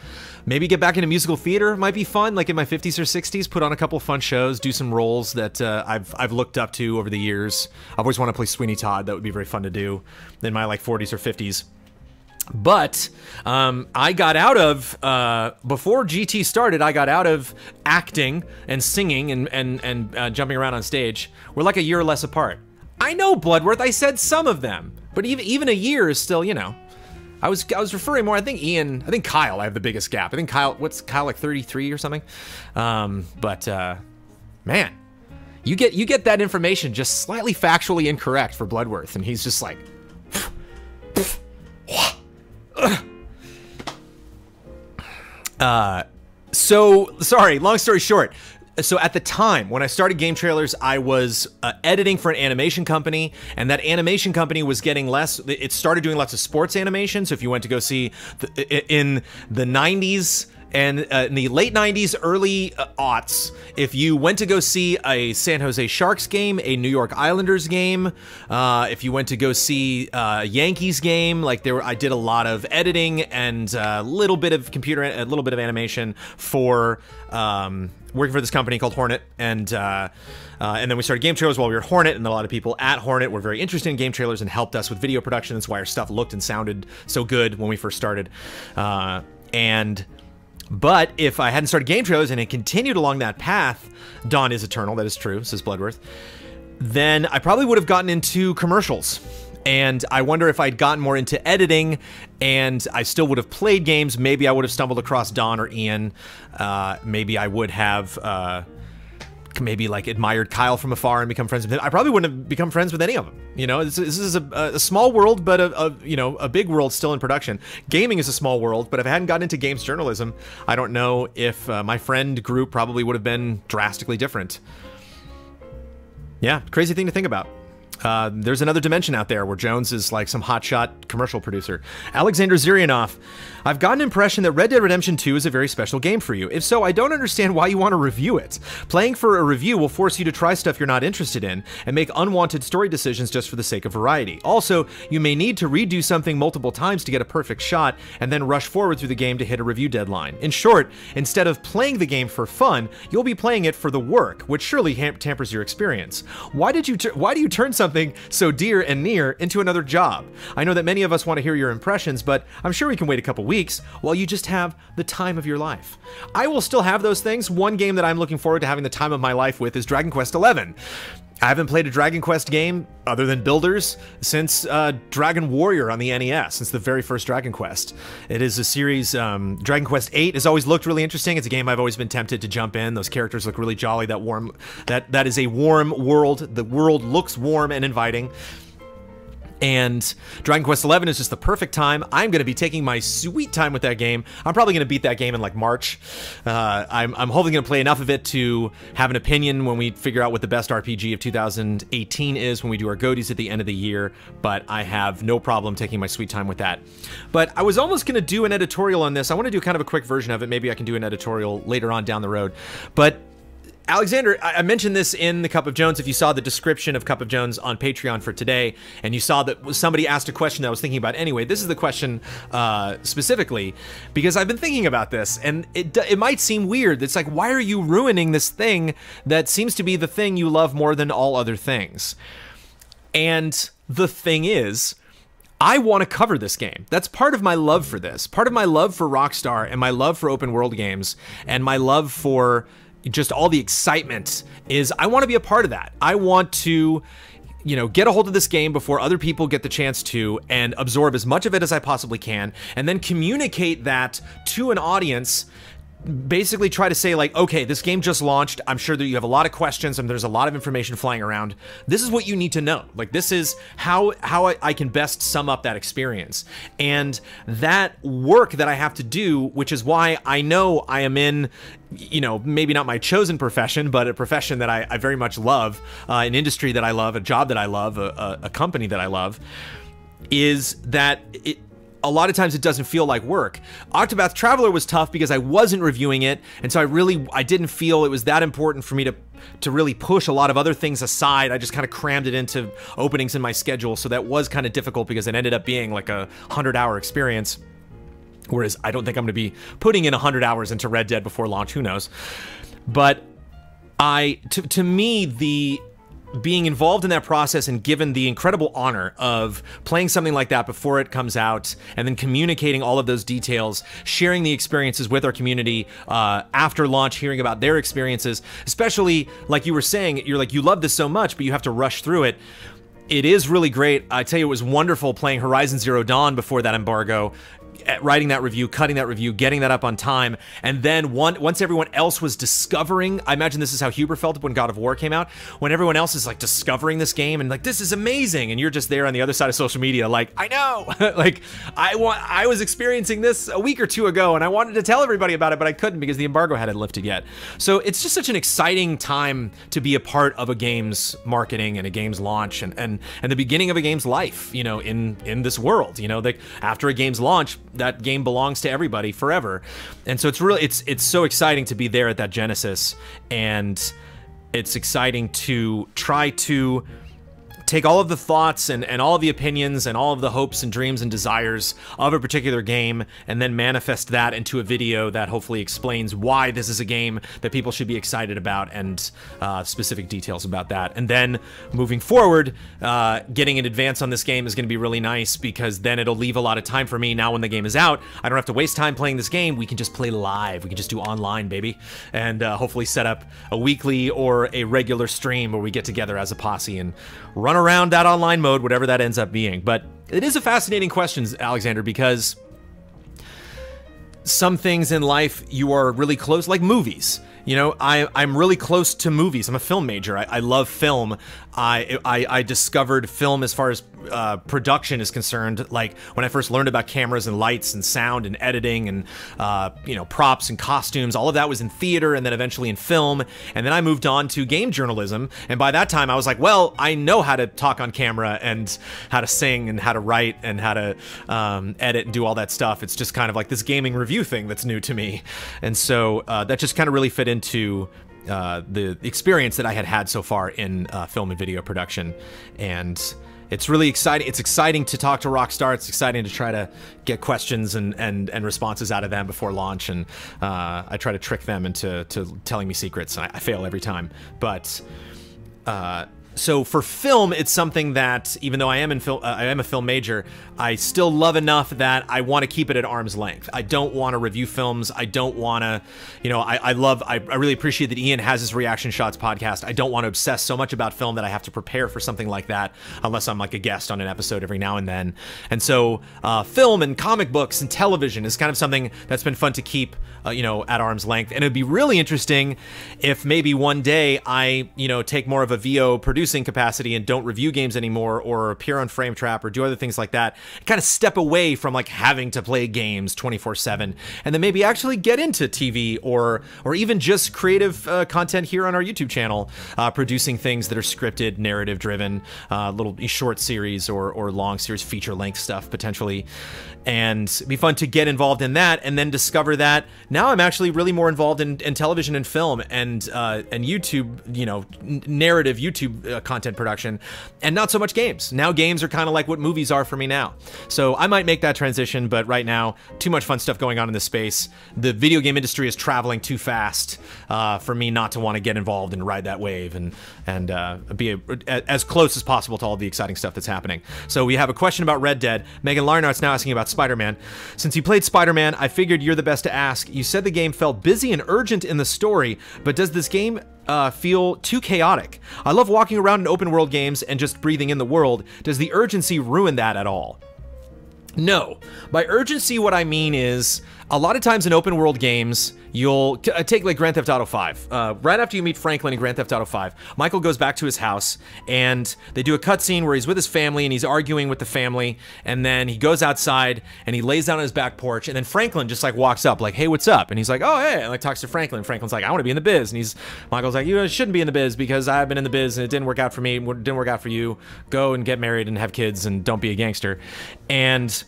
maybe get back into musical theater. Might be fun, like in my 50s or 60s, put on a couple fun shows, do some roles that I've looked up to over the years. I've always wanted to play Sweeney Todd. That would be very fun to do in my like 40s or 50s. But I got out of, before GT started, I got out of acting and singing and jumping around on stage. We're like a year or less apart. I know, Bloodworth, I said some of them, but even a year is still, you know. I was referring more, I think Kyle, I have the biggest gap. I think Kyle, what's Kyle, like 33 or something? Man. You get that information just slightly factually incorrect for Bloodworth, and he's just like, so sorry. Long story short. So at the time when I started Game Trailers, I was editing for an animation company, and that animation company was getting less. It started doing lots of sports animation. So if you went to go see in the 90s and in the late 90s, early aughts, if you went to go see a San Jose Sharks game, a New York Islanders game, if you went to go see a Yankees game, like I did a lot of editing and a little bit of animation for working for this company called Hornet, and then we started Game Trailers while we were at Hornet, and a lot of people at Hornet were very interested in Game Trailers and helped us with video production. That's why our stuff looked and sounded so good when we first started. But if I hadn't started Game Trailers and it continued along that path, Dawn is eternal, that is true, says Bloodworth, then I probably would have gotten into commercials. And I wonder if I'd gotten more into editing and I still would have played games. Maybe I would have stumbled across Dawn or Ian. Maybe I would have maybe like admired Kyle from afar and become friends with him. I probably wouldn't have become friends with any of them. You know, this is a small world, but a big world still in production. Gaming is a small world, but if I hadn't gotten into games journalism, I don't know if my friend group probably would have been drastically different. Yeah, crazy thing to think about. There's another dimension out there where Jones is like some hotshot commercial producer. Alexander Zirianov, I've got an impression that Red Dead Redemption 2 is a very special game for you. If so, I don't understand why you want to review it. Playing for a review will force you to try stuff you're not interested in and make unwanted story decisions just for the sake of variety. Also, you may need to redo something multiple times to get a perfect shot and then rush forward through the game to hit a review deadline. In short, instead of playing the game for fun, you'll be playing it for the work, which surely tampers your experience. Why do you turn something so dear and near into another job? I know that many of us want to hear your impressions, but I'm sure we can wait a couple weeks while you just have the time of your life. I will still have those things. One game that I'm looking forward to having the time of my life with is Dragon Quest XI. I haven't played a Dragon Quest game other than Builders since Dragon Warrior on the NES, since the very first Dragon Quest. It is a series, Dragon Quest VIII has always looked really interesting. It's a game I've always been tempted to jump in. Those characters look really jolly, that is a warm world. The world looks warm and inviting. And Dragon Quest XI is just the perfect time. I'm going to be taking my sweet time with that game. I'm probably going to beat that game in like March. I'm hopefully going to play enough of it to have an opinion when we figure out what the best RPG of 2018 is when we do our GOTYs at the end of the year. But I have no problem taking my sweet time with that. But I was almost going to do an editorial on this. I want to do kind of a quick version of it. Maybe I can do an editorial later on down the road. But Alexander, I mentioned this in the Cup of Jones. If you saw the description of Cup of Jones on Patreon for today, and you saw that somebody asked a question that I was thinking about anyway, this is the question specifically, because I've been thinking about this, and it might seem weird. It's like, why are you ruining this thing that seems to be the thing you love more than all other things? And the thing is, I want to cover this game. That's part of my love for this. Part of my love for Rockstar and my love for open world games and my love for just all the excitement is I want to be a part of that. I want to, get a hold of this game before other people get the chance to and absorb as much of it as I possibly can and then communicate that to an audience. Basically try to say like, okay, this game just launched. I'm sure that you have a lot of questions and there's a lot of information flying around. This is what you need to know. Like, this is how I can best sum up that experience. And that work that I have to do, which is why I know I am in, maybe not my chosen profession, but a profession that I very much love, an industry that I love, a job that I love, a company that I love, is that a lot of times it doesn't feel like work. Octopath Traveler was tough because I wasn't reviewing it, and so I didn't feel it was that important for me to really push a lot of other things aside. I just kind of crammed it into openings in my schedule, so that was kind of difficult because it ended up being like a 100-hour experience. Whereas I don't think I'm going to be putting in 100 hours into Red Dead before launch, who knows. But to me, being involved in that process and given the incredible honor of playing something like that before it comes out and then communicating all of those details, sharing the experiences with our community after launch, hearing about their experiences, especially like you were saying, you're like, you love this so much, but you have to rush through it. It is really great. I tell you, it was wonderful playing Horizon Zero Dawn before that embargo. writing that review, cutting that review, getting that up on time, and then once everyone else was discovering, I imagine this is how Huber felt when God of War came out, when everyone else is like discovering this game and like, this is amazing, and you're just there on the other side of social media like, I know, like I was experiencing this a week or two ago and I wanted to tell everybody about it, but I couldn't because the embargo hadn't lifted yet. So it's just such an exciting time to be a part of a game's marketing and a game's launch and the beginning of a game's life, you know, in this world. You know, like after a game's launch, that game belongs to everybody forever. And so it's so exciting to be there at that genesis, and it's exciting to try to take all of the thoughts and all of the opinions and all of the hopes and dreams and desires of a particular game and then manifest that into a video that hopefully explains why this is a game that people should be excited about and specific details about that. And then moving forward, getting an advance on this game is going to be really nice because then it'll leave a lot of time for me. Now when the game is out, I don't have to waste time playing this game. We can just play live. We can just do online, baby. And hopefully set up a weekly or a regular stream where we get together as a posse and run around that online mode, whatever that ends up being. But it is a fascinating question, Alexander, because some things in life you are really close, like movies. You know, I'm really close to movies. I'm a film major. I love film. I discovered film as far as production is concerned, like when I first learned about cameras and lights and sound and editing and you know, props and costumes. All of that was in theater and then eventually in film. And then I moved on to game journalism. And by that time I was like, well, I know how to talk on camera and how to sing and how to write and how to edit and do all that stuff. It's just kind of like this gaming review thing that's new to me. And so that just kind of really fit into the experience that I had so far in film and video production. And it's really exciting. It's exciting to talk to Rockstar. It's exciting to try to get questions and responses out of them before launch. And I try to trick them into telling me secrets. And I fail every time. But so for film, it's something that, even though I am a film major, I still love enough that I want to keep it at arm's length. I don't want to review films. I don't want to, you know, I really appreciate that Ian has his Reaction Shots podcast. I don't want to obsess so much about film that I have to prepare for something like that unless I'm like a guest on an episode every now and then. And so film and comic books and television is kind of something that's been fun to keep, you know, at arm's length. And it'd be really interesting if maybe one day I, you know, take more of a VO producing capacity and don't review games anymore or appear on Frame Trap or do other things like that, kind of step away from like having to play games 24/7 and then maybe actually get into TV or even just creative content here on our YouTube channel, producing things that are scripted, narrative driven, little short series or long series, feature length stuff potentially. And it'd be fun to get involved in that and then discover that now I'm actually really more involved in television and film and YouTube, you know, narrative YouTube content production, and not so much games. Now games are kind of like what movies are for me now. So I might make that transition, but right now, too much fun stuff going on in this space. The video game industry is traveling too fast for me not to want to get involved and ride that wave and be as close as possible to all the exciting stuff that's happening. So we have a question about Red Dead. Megan Larnart's now asking about Spider-Man. Since you played Spider-Man, I figured you're the best to ask. You said the game felt busy and urgent in the story, but does this game feel too chaotic? I love walking around in open world games and just breathing in the world. Does the urgency ruin that at all? No. By urgency, what I mean is a lot of times in open world games, you'll take like Grand Theft Auto 5. Right after you meet Franklin in Grand Theft Auto 5, Michael goes back to his house and they do a cutscene where he's with his family and he's arguing with the family, and then he goes outside and he lays down on his back porch, and then Franklin just like walks up like, hey, what's up? And he's like, oh, hey, and like talks to Franklin. Franklin's like, I want to be in the biz. And Michael's like, you shouldn't be in the biz because I've been in the biz and it didn't work out for me, it didn't work out for you. Go and get married and have kids and don't be a gangster. And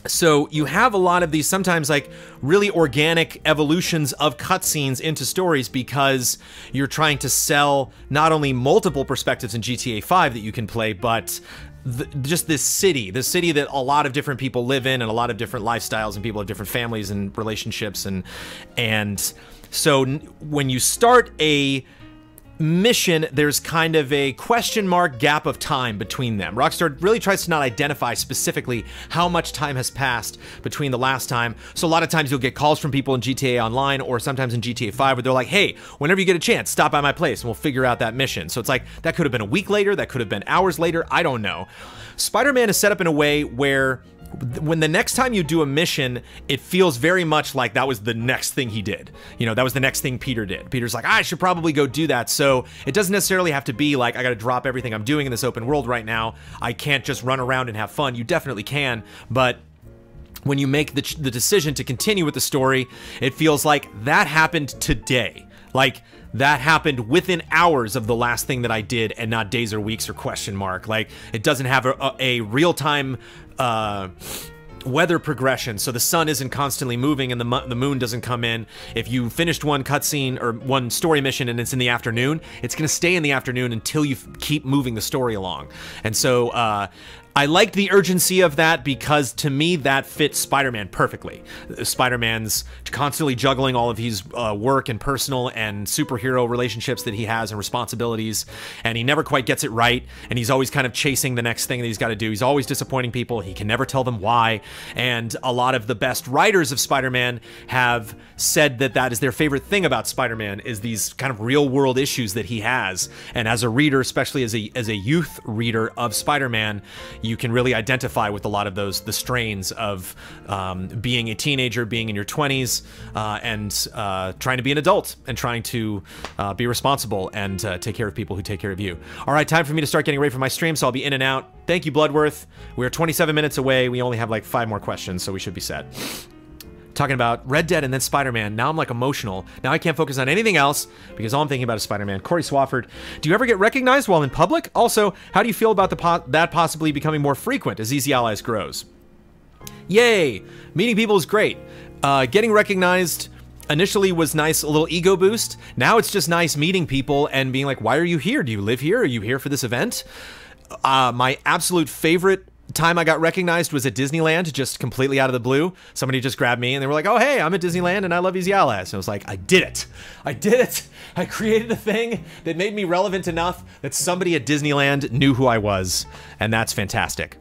so you have a lot of these sometimes like really organic evolutions of cutscenes into stories because you're trying to sell not only multiple perspectives in GTA 5 that you can play, but just this city that a lot of different people live in and a lot of different lifestyles and people have different families and relationships. And so when you start a mission, there's kind of a question mark gap of time between them. Rockstar really tries to not identify specifically how much time has passed between the last time. So a lot of times you'll get calls from people in GTA Online or sometimes in GTA 5 where they're like, hey, whenever you get a chance, stop by my place and we'll figure out that mission. So it's like, that could have been a week later, that could have been hours later, I don't know. Spider-Man is set up in a way where when the next time you do a mission, it feels very much like that was the next thing he did. You know, that was the next thing Peter did. Peter's like, I should probably go do that. So it doesn't necessarily have to be like, I got to drop everything I'm doing in this open world right now. I can't just run around and have fun. You definitely can, but when you make the decision to continue with the story, it feels like that happened today. Like, that happened within hours of the last thing that I did and not days or weeks or question mark. Like, it doesn't have a real-time weather progression, so the sun isn't constantly moving and the moon doesn't come in. If you finished one cutscene or one story mission and it's in the afternoon, it's going to stay in the afternoon until you keep moving the story along. And so I liked the urgency of that because to me that fits Spider-Man perfectly. Spider-Man's constantly juggling all of his work and personal and superhero relationships that he has and responsibilities, and he never quite gets it right, and he's always kind of chasing the next thing that he's got to do. He's always disappointing people. He can never tell them why, and a lot of the best writers of Spider-Man have said that that is their favorite thing about Spider-Man, is these kind of real-world issues that he has. And as a reader, especially as a youth reader of Spider-Man, you can really identify with a lot of the strains of being a teenager, being in your 20s, and trying to be an adult and trying to be responsible and take care of people who take care of you. All right, time for me to start getting ready for my stream, so I'll be in and out. Thank you, Bloodworth. We're 27 minutes away. We only have like 5 more questions, so we should be set. Talking about Red Dead and then Spider-Man. Now I'm like emotional. Now I can't focus on anything else because all I'm thinking about is Spider-Man. Corey Swafford, do you ever get recognized while in public? Also, how do you feel about that possibly becoming more frequent as Easy Allies grows? Yay! Meeting people is great. Getting recognized initially was nice, a little ego boost. Now it's just nice meeting people and being like, why are you here? Do you live here? Are you here for this event? My absolute favorite time I got recognized was at Disneyland, just completely out of the blue. Somebody just grabbed me and they were like, oh, hey, I'm at Disneyland and I love Easy Allies. And I was like, I did it. I did it. I created a thing that made me relevant enough that somebody at Disneyland knew who I was. And that's fantastic.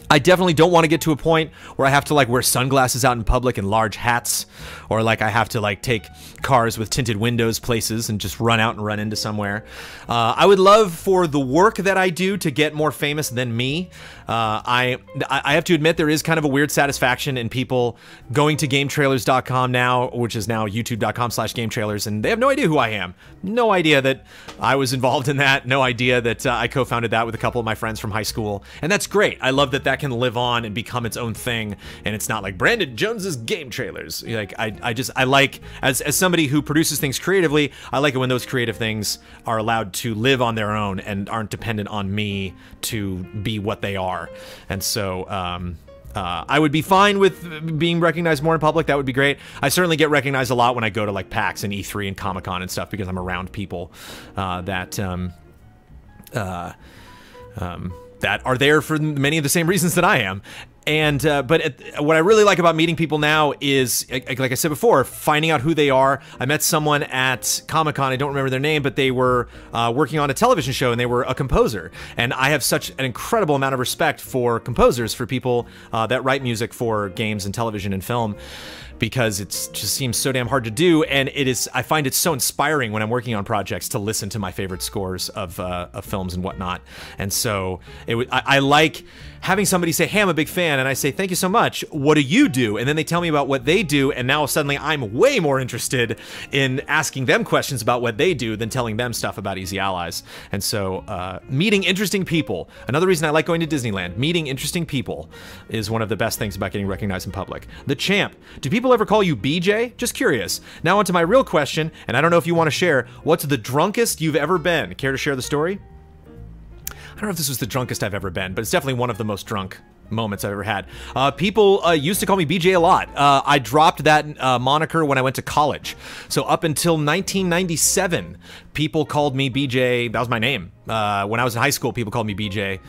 I definitely don't want to get to a point where I have to like wear sunglasses out in public and large hats, or like I have to like take cars with tinted windows places and just run out and run into somewhere. I would love for the work that I do to get more famous than me. I have to admit there is kind of a weird satisfaction in people going to GameTrailers.com now, which is now YouTube.com/GameTrailers, and they have no idea who I am. No idea that I was involved in that. No idea that I co-founded that with a couple of my friends from high school, and that's great. I love that can live on and become its own thing, and it's not like Brandon Jones's Game Trailers. Like I like as somebody who produces things creatively, I like it when those creative things are allowed to live on their own and aren't dependent on me to be what they are. And so I would be fine with being recognized more in public. That would be great. I certainly get recognized a lot when I go to like PAX and E3 and Comic-Con and stuff because I'm around people that are there for many of the same reasons that I am. And but what I really like about meeting people now is, like I said before, finding out who they are. I met someone at Comic-Con, I don't remember their name, but they were working on a television show and they were a composer. And I have such an incredible amount of respect for composers, for people that write music for games and television and film, because it just seems so damn hard to do, and I find it so inspiring when I'm working on projects to listen to my favorite scores of films and whatnot. And so I like having somebody say, hey, I'm a big fan, and I say, thank you so much, what do you do? And then they tell me about what they do, and now suddenly I'm way more interested in asking them questions about what they do than telling them stuff about Easy Allies. And so meeting interesting people, another reason I like going to Disneyland, meeting interesting people is one of the best things about getting recognized in public. The Champ, do people ever call you BJ? Just curious. Now onto my real question, and I don't know if you want to share, what's the drunkest you've ever been? Care to share the story? I don't know if this was the drunkest I've ever been, but it's definitely one of the most drunk moments I've ever had. People used to call me BJ a lot. I dropped that moniker when I went to college. So up until 1997, people called me BJ. That was my name. When I was in high school, people called me BJ.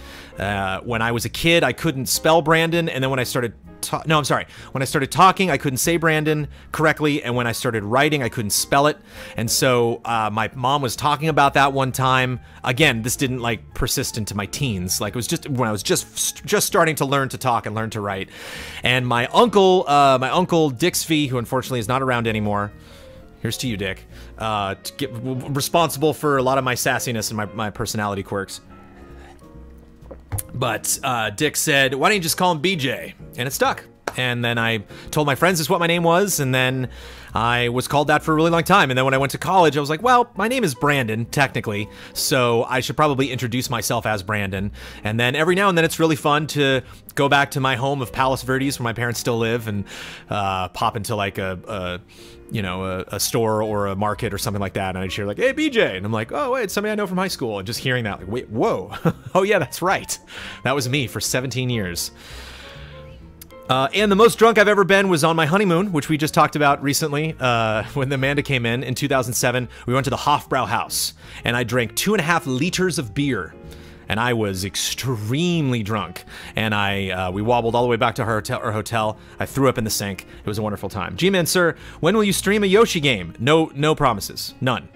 When I was a kid, I couldn't spell Brandon, and then when I started when I started talking, I couldn't say Brandon correctly, and when I started writing, I couldn't spell it. And so my mom was talking about that one time. Again, this didn't like persist into my teens. Like it was just when I was just starting to learn to talk and learn to write. And my uncle Dixby, who unfortunately is not around anymore. Here's to you, Dick. Responsible for a lot of my sassiness and my personality quirks. But Dick said, why don't you just call him BJ? And it stuck. And then I told my friends this is what my name was, and then I was called that for a really long time. And then when I went to college, I was like, well, my name is Brandon, technically, so I should probably introduce myself as Brandon. And then every now and then it's really fun to go back to my home of Palos Verdes, where my parents still live, and pop into like a store or a market or something like that, and I'd hear like, hey, BJ, and I'm like, oh, wait, it's somebody I know from high school, and just hearing that, like, wait, whoa, oh yeah, that's right. That was me for 17 years. And the most drunk I've ever been was on my honeymoon, which we just talked about recently, when Amanda came in 2007. We went to the Hofbrauhaus, and I drank 2.5 liters of beer. And I was extremely drunk, and we wobbled all the way back to our hotel. I threw up in the sink. It was a wonderful time. G-Man, sir, when will you stream a Yoshi game? No promises. None.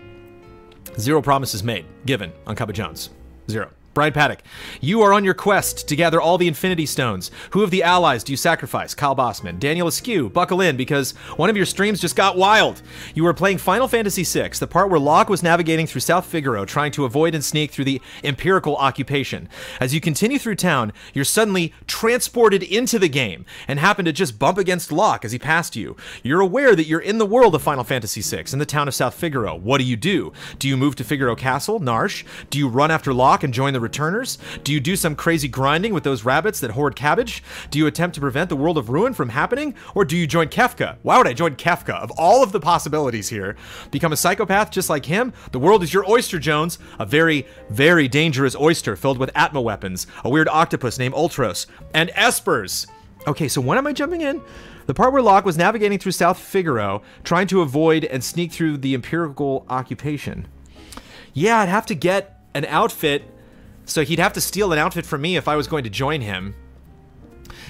0 promises made, given on Cup of Jones. 0. Brian Paddock, you are on your quest to gather all the Infinity Stones. Who of the allies do you sacrifice? Kyle Bossman. Daniel Askew, buckle in because one of your streams just got wild. You were playing Final Fantasy VI, the part where Locke was navigating through South Figaro, trying to avoid and sneak through the Imperial occupation. As you continue through town, you're suddenly transported into the game and happen to just bump against Locke as he passed you. You're aware that you're in the world of Final Fantasy VI, in the town of South Figaro. What do you do? Do you move to Figaro Castle, Narsh? Do you run after Locke and join the returners? Do you do some crazy grinding with those rabbits that hoard cabbage? Do you attempt to prevent the World of Ruin from happening? Or do you join Kefka? Why would I join Kefka? Of all of the possibilities here, become a psychopath just like him? The world is your oyster, Jones. A very, very dangerous oyster filled with Atma weapons, a weird octopus named Ultros, and espers. Okay, so when am I jumping in? The part where Locke was navigating through South Figaro, trying to avoid and sneak through the Imperial occupation. Yeah, I'd have to get an outfit. So he'd have to steal an outfit from me if I was going to join him.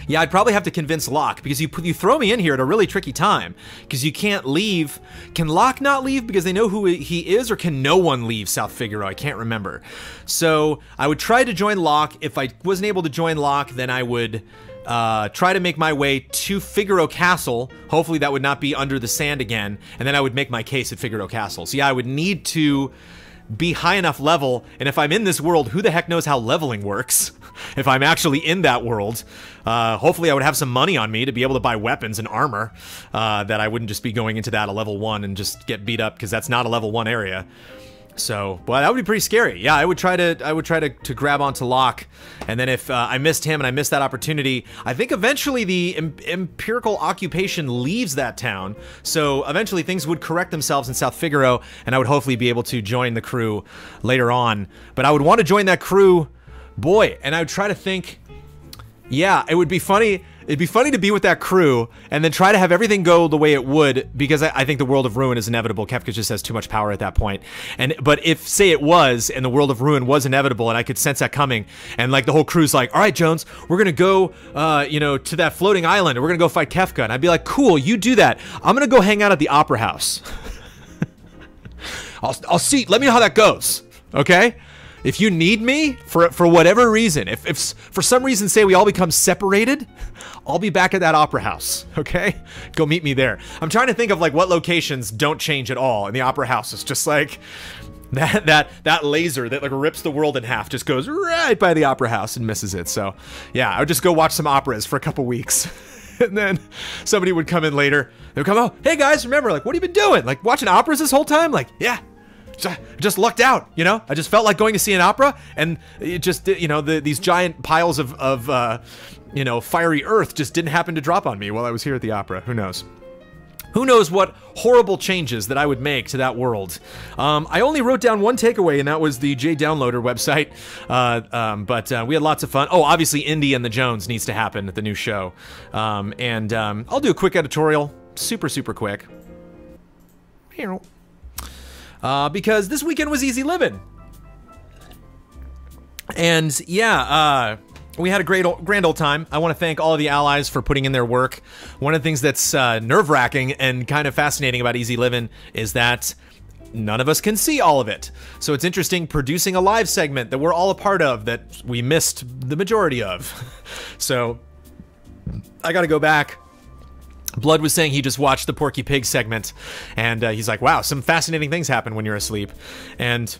Yeah, I'd probably have to convince Locke, because you throw me in here at a really tricky time, because you can't leave. Can Locke not leave because they know who he is, or can no one leave South Figaro? I can't remember. So I would try to join Locke. If I wasn't able to join Locke, then I would try to make my way to Figaro Castle. Hopefully that would not be under the sand again, and then I would make my case at Figaro Castle. So yeah, I would need to be high enough level, and if I'm in this world, who the heck knows how leveling works? If I'm actually in that world, hopefully I would have some money on me to be able to buy weapons and armor, that I wouldn't just be going into that at level 1 and just get beat up, because that's not a level 1 area. So, but that would be pretty scary. Yeah, I would try to grab onto Locke, and then if I missed him and I missed that opportunity, I think eventually the Imperial occupation leaves that town, so eventually things would correct themselves in South Figaro, and I would hopefully be able to join the crew later on. But I would want to join that crew, boy, and I would try to think, yeah, it would be funny. It'd be funny to be with that crew and then try to have everything go the way it would, because I think the World of Ruin is inevitable. Kefka just has too much power at that point. But if, say it was, and the World of Ruin was inevitable, and I could sense that coming, and like the whole crew's like, all right, Jones, we're gonna go, to that floating island, and we're gonna go fight Kefka. And I'd be like, cool, you do that. I'm gonna go hang out at the Opera House. I'll see. Let me know how that goes. Okay? If you need me for whatever reason, if for some reason, say we all become separated, I'll be back at that Opera House, okay? Go meet me there. I'm trying to think of like what locations don't change at all, and the Opera House is just like that laser that like rips the world in half just goes right by the Opera House and misses it. So yeah, I would just go watch some operas for a couple weeks. And then somebody would come in later. They would come, oh, hey guys, remember, like, what have you been doing? Like watching operas this whole time? Like, yeah. Just lucked out, you know? I just felt like going to see an opera, and it just, these giant piles of fiery earth just didn't happen to drop on me while I was here at the opera. Who knows? Who knows what horrible changes that I would make to that world. I only wrote down one takeaway, and that was the JDownloader website, but we had lots of fun. Oh, obviously Indy and the Jones needs to happen at the new show. I'll do a quick editorial, super quick. Because this weekend was easy living. And yeah, we had a grand old time. I want to thank all of the allies for putting in their work. One of the things that's nerve-wracking and kind of fascinating about easy living is that none of us can see all of it. So it's interesting producing a live segment that we're all a part of that we missed the majority of. So I gotta go back. Blood was saying he just watched the Porky Pig segment, and he's like, wow, some fascinating things happen when you're asleep. And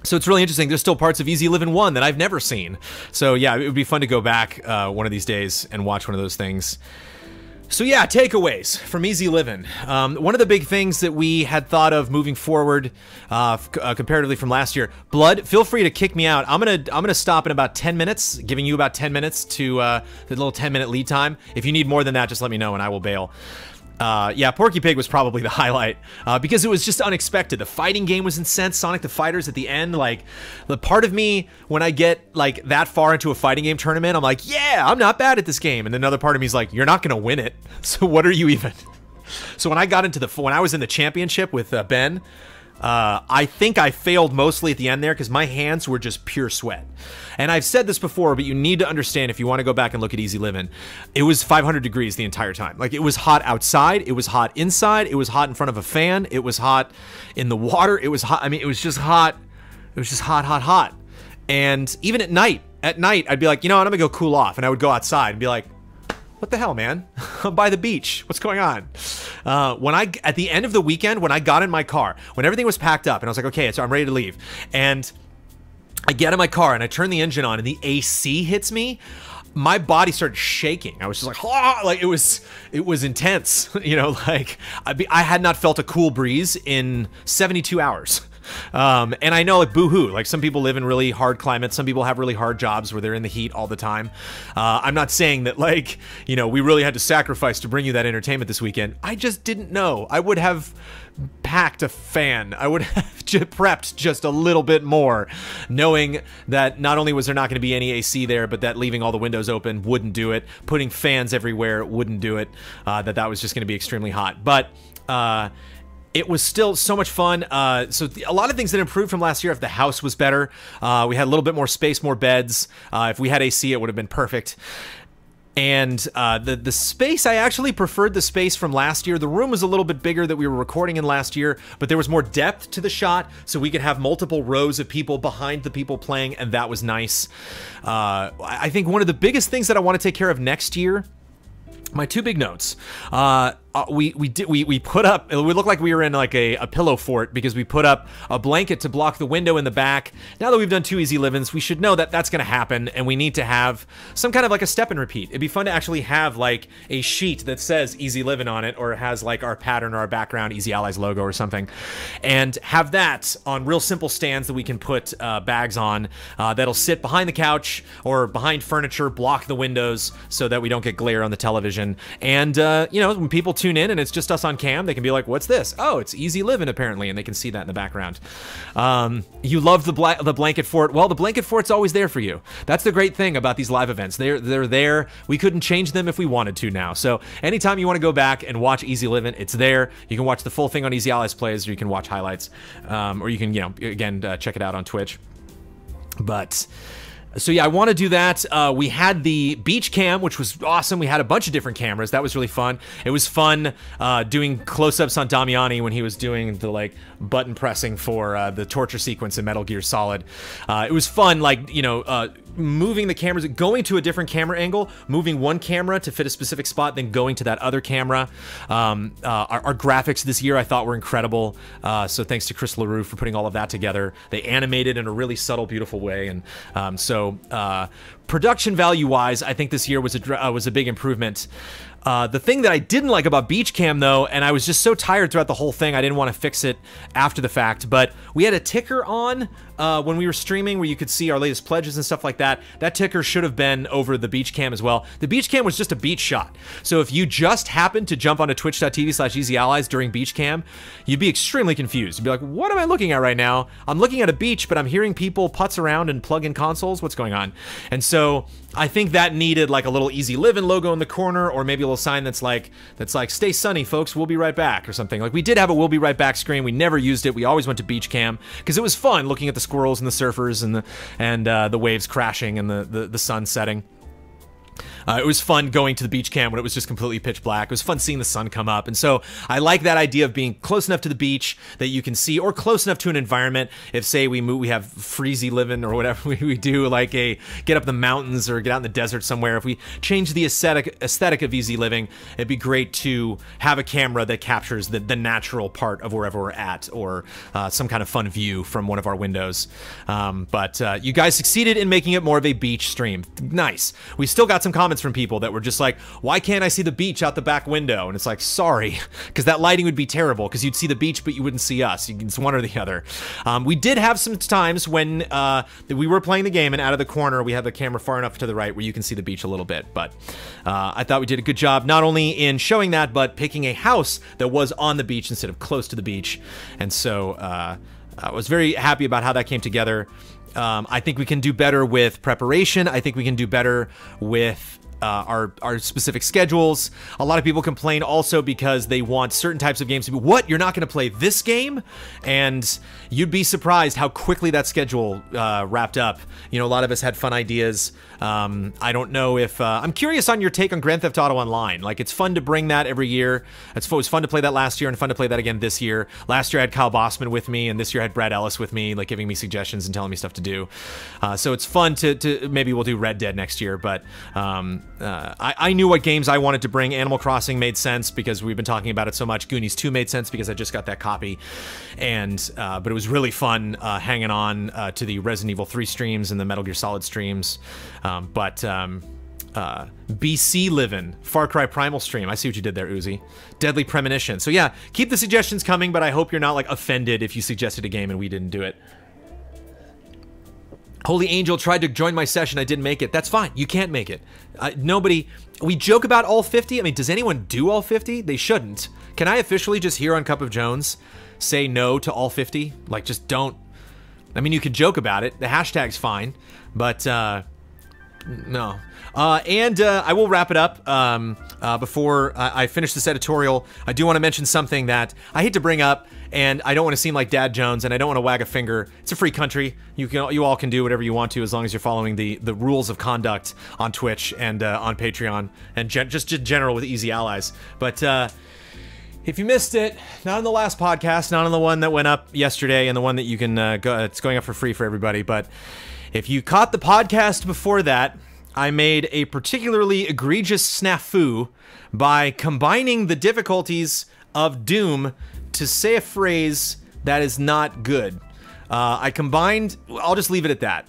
So it's really interesting. There's still parts of Easy Living 1 that I've never seen. So yeah, it would be fun to go back one of these days and watch one of those things. So yeah, takeaways from Easy Living. One of the big things that we had thought of moving forward, comparatively from last year. Blood, feel free to kick me out. I'm gonna stop in about 10 minutes, giving you about 10 minutes to the little 10-minute lead time. If you need more than that, just let me know and I will bail. Yeah, Porky Pig was probably the highlight because it was just unexpected. The fighting game was intense. Sonic the Fighters at the end, like the part of me when I get like that far into a fighting game tournament, I'm like, yeah, I'm not bad at this game. And another part of me is like, you're not gonna win it. So what are you even? So when I got into when I was in the championship with Ben, I think I failed mostly at the end there because my hands were just pure sweat. And I've said this before, but you need to understand if you want to go back and look at Easy Living, it was 500 degrees the entire time. Like, it was hot outside, it was hot inside, it was hot in front of a fan, it was hot in the water, it was hot. I mean, it was just hot. It was just hot, hot, hot. And even at night, I'd be like, you know what, I'm gonna go cool off. And I would go outside and be like, what the hell, man? I'm by the beach. What's going on? At the end of the weekend, when I got in my car, when everything was packed up and I was like, okay, so I'm ready to leave. And I get in my car and I turn the engine on and the AC hits me. My body started shaking. I was just like, ah! Like it was intense. You know, like I had not felt a cool breeze in 72 hours. And I know, like, boo-hoo, like some people live in really hard climates. Some people have really hard jobs where they're in the heat all the time. I'm not saying that, like, you know, we really had to sacrifice to bring you that entertainment this weekend. I just didn't know. I would have packed a fan. I would have prepped just a little bit more, knowing that not only was there not going to be any AC there, but that leaving all the windows open wouldn't do it. Putting fans everywhere wouldn't do it. That was just going to be extremely hot. But it was still so much fun. So a lot of things that improved from last year. If the house was better, we had a little bit more space, more beds. If we had AC, it would have been perfect. And the space, I actually preferred the space from last year. The room was a little bit bigger that we were recording in last year, but there was more depth to the shot, so we could have multiple rows of people behind the people playing, and that was nice. I think one of the biggest things that I want to take care of next year, my two big notes. We put up, it looked like we were in like a pillow fort because we put up a blanket to block the window in the back. Now that we've done 2 Easy Livings, we should know that that's going to happen, and we need to have some kind of like a step and repeat. It'd be fun to actually have like a sheet that says Easy Living on it, or has like our pattern or our background Easy Allies logo or something, and have that on real simple stands that we can put bags on that'll sit behind the couch or behind furniture, block the windows so that we don't get glare on the television. And you know, when people tune in and it's just us on cam, they can be like, what's this? Oh, it's Easy Living apparently, and they can see that in the background. You love the blanket fort. Well, the blanket fort's always there for you. That's the great thing about these live events. They're there. We couldn't change them if we wanted to now. So anytime you want to go back and watch Easy Living, it's there. You can watch the full thing on Easy Allies Plays, or you can watch highlights, or you can, you know, again, check it out on Twitch. But so yeah, I want to do that. We had the beach cam, which was awesome. We had a bunch of different cameras. That was really fun. It was fun doing close-ups on Damiani when he was doing the like button pressing for the torture sequence in Metal Gear Solid. It was fun, like, you know, moving the cameras, going to a different camera angle, moving one camera to fit a specific spot, then going to that other camera. Our graphics this year I thought were incredible. So thanks to Chris LaRue for putting all of that together. They animated in a really subtle, beautiful way. And so production value wise, I think this year was a big improvement. The thing that I didn't like about Beach Cam, though, and I was just so tired throughout the whole thing, I didn't want to fix it after the fact, but we had a ticker on when we were streaming where you could see our latest pledges and stuff like that. That ticker should have been over the Beach Cam as well. The Beach Cam was just a beach shot. So if you just happened to jump onto twitch.tv/EasyAllies during Beach Cam, you'd be extremely confused. You'd be like, what am I looking at right now? I'm looking at a beach, but I'm hearing people putz around and plug in consoles. What's going on? And so I think that needed like a little Easy Living logo in the corner, or maybe a little sign that's like stay sunny, folks, we'll be right back, or something. Like, we did have a we'll be right back screen. We never used it. We always went to Beach Cam because it was fun looking at the squirrels and the surfers and the waves crashing and the sun setting. It was fun going to the beach cam when it was just completely pitch black. It was fun seeing the sun come up. And so I like that idea of being close enough to the beach that you can see, or close enough to an environment. If, say, we have Freezy living or whatever we do, like a get up the mountains or get out in the desert somewhere. If we change the aesthetic of easy living, it'd be great to have a camera that captures the natural part of wherever we're at, or some kind of fun view from one of our windows. But you guys succeeded in making it more of a beach stream. Nice. We still got some comments from people that were just like, why can't I see the beach out the back window? And it's like, sorry, because that lighting would be terrible, because you'd see the beach but you wouldn't see us. It's one or the other. We did have some times when we were playing the game and out of the corner we had the camera far enough to the right where you can see the beach a little bit. But I thought we did a good job not only in showing that, but picking a house that was on the beach instead of close to the beach. And so I was very happy about how that came together. I think we can do better with preparation. I think we can do better with our specific schedules. A lot of people complain also because they want certain types of games to be, what, you're not going to play this game? And you'd be surprised how quickly that schedule wrapped up. You know, a lot of us had fun ideas. I don't know if I'm curious on your take on Grand Theft Auto Online. Like, it's fun to bring that every year. It was fun to play that last year and fun to play that again this year. Last year I had Kyle Bossman with me, and this year I had Brad Ellis with me, like giving me suggestions and telling me stuff to do. So it's fun to maybe we'll do Red Dead next year, but I knew what games I wanted to bring. Animal Crossing made sense because we've been talking about it so much. Goonies 2 made sense because I just got that copy, and but it was really fun hanging on to the Resident Evil 3 streams and the Metal Gear Solid streams. BC Livin', Far Cry Primal stream. I see what you did there, Uzi. Deadly Premonition. So yeah, keep the suggestions coming, but I hope you're not like offended if you suggested a game and we didn't do it. Holy Angel tried to join my session. I didn't make it. That's fine. You can't make it. Nobody... We joke about all 50. I mean, does anyone do all 50? They shouldn't. Can I officially just here on Cup of Jones say no to all 50? Like, just don't... I mean, you can joke about it. The hashtag's fine. But, no. I will wrap it up before I finish this editorial. I do want to mention something that I hate to bring up, and I don't want to seem like Dad Jones, and I don't want to wag a finger. It's a free country. You all can do whatever you want to as long as you're following the rules of conduct on Twitch and on Patreon, and just in general with Easy Allies. But if you missed it, not on the last podcast, not on the one that went up yesterday, and the one that you can go, it's going up for free for everybody. But if you caught the podcast before that, I made a particularly egregious snafu by combining the difficulties of Doom to say a phrase that is not good. I combined... I'll just leave it at that.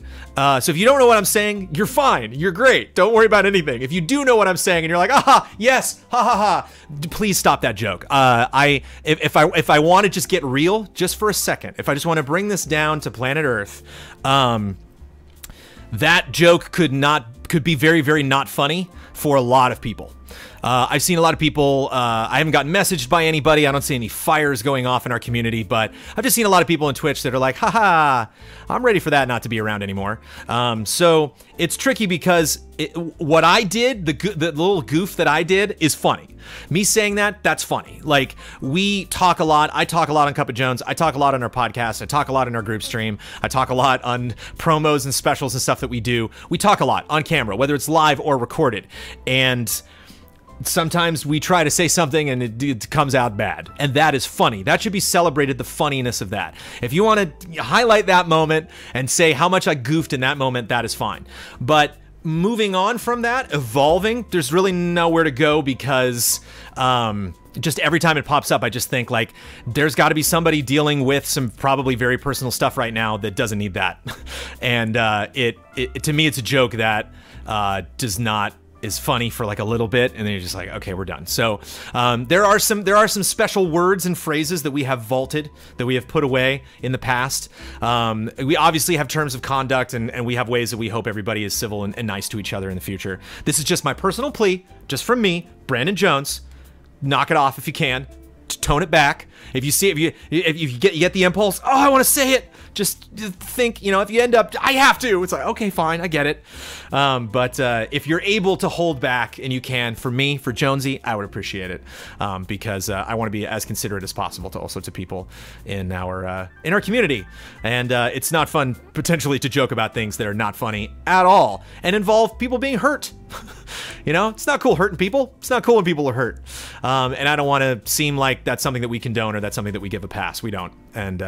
So if you don't know what I'm saying, you're fine. You're great. Don't worry about anything. If you do know what I'm saying and you're like, aha, yes, ha ha ha, please stop that joke. If I want to just get real, just for a second, if I just want to bring this down to planet Earth, that joke could be very, very not funny for a lot of people. I've seen a lot of people, I haven't gotten messaged by anybody, I don't see any fires going off in our community, but I've just seen a lot of people on Twitch that are like, haha, I'm ready for that not to be around anymore. So it's tricky because what I did, the little goof that I did is funny. Me saying that's funny. Like, we talk a lot, I talk a lot on Cup of Jones, I talk a lot on our podcast, I talk a lot in our group stream, I talk a lot on promos and specials and stuff that we do. We talk a lot on camera, whether it's live or recorded. And sometimes we try to say something and it comes out bad, and that is funny. That should be celebrated, the funniness of that. If you want to highlight that moment and say how much I goofed in that moment, that is fine. But moving on from that, evolving, there's really nowhere to go because just every time it pops up, I just think like there's got to be somebody dealing with some probably very personal stuff right now that doesn't need that. And to me, it's a joke that is funny for like a little bit, and then you're just like, okay, we're done. So there are some special words and phrases that we have vaulted, that we have put away in the past. We obviously have terms of conduct, and we have ways that we hope everybody is civil and nice to each other in the future. This is just my personal plea, just from me, Brandon Jones. Knock it off if you can. Tone it back. If you get the impulse, oh, I want to say it. Just think, if you end up, I have to. It's like, okay, fine, I get it. But if you're able to hold back and you can, for me, for Jonesy, I would appreciate it, because I want to be as considerate as possible to all sorts of people in our community. And it's not fun potentially to joke about things that are not funny at all and involve people being hurt. You know, it's not cool hurting people. It's not cool when people are hurt. And I don't want to seem like that's something that we condone or that's something that we give a pass. We don't. And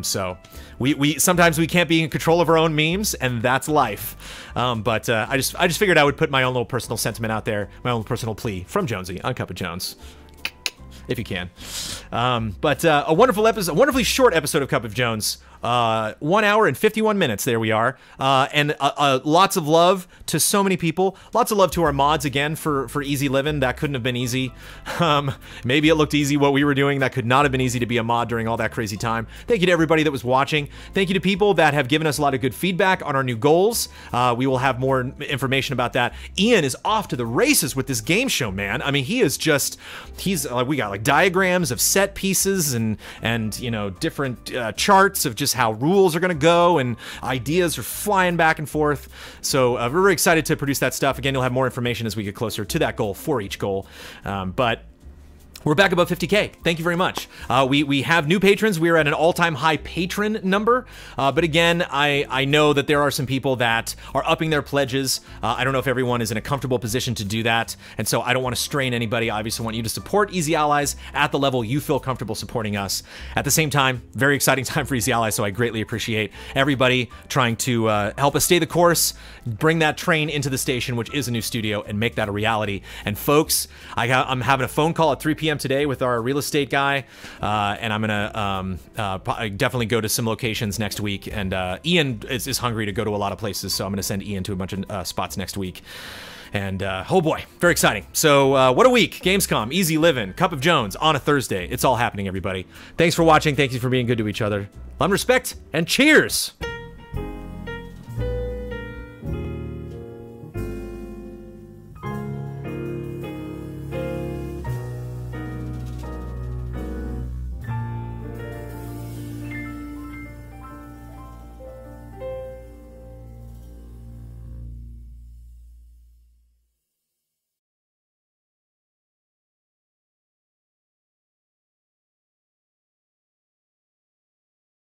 so we sometimes we can't be in control of our own memes, and that's life. But I just figured I would put my own little personal sentiment out there, my own personal plea from Jonesy on Cup of Jones, if you can. But a wonderful episode, a wonderfully short episode of Cup of Jones. 1 hour and 51 minutes. There we are. And lots of love to so many people. Lots of love to our mods again for easy living. That couldn't have been easy. Maybe it looked easy what we were doing. That could not have been easy to be a mod during all that crazy time. Thank you to everybody that was watching. Thank you to people that have given us a lot of good feedback on our new goals. We will have more information about that. Ian is off to the races with this game show, man. I mean, he is just, we got like diagrams of set pieces and you know, different charts of just how rules are going to go, and ideas are flying back and forth. So we're very excited to produce that stuff. Again, you'll have more information as we get closer to that goal for each goal. But we're back above 50K. Thank you very much. We have new patrons. We are at an all-time high patron number. But again, I know that there are some people that are upping their pledges. I don't know if everyone is in a comfortable position to do that. And so I don't want to strain anybody. I obviously want you to support Easy Allies at the level you feel comfortable supporting us. At the same time, very exciting time for Easy Allies. So I greatly appreciate everybody trying to help us stay the course, bring that train into the station, which is a new studio, and make that a reality. And folks, I'm having a phone call at 3 p.m. today with our real estate guy, and I'm gonna definitely go to some locations next week. And Ian is hungry to go to a lot of places, so I'm gonna send Ian to a bunch of spots next week. And oh boy, very exciting. So what a week. Gamescom, Easy Living, Cup of Jones on a Thursday. It's all happening, everybody. Thanks for watching. Thank you for being good to each other. Love and respect, and cheers.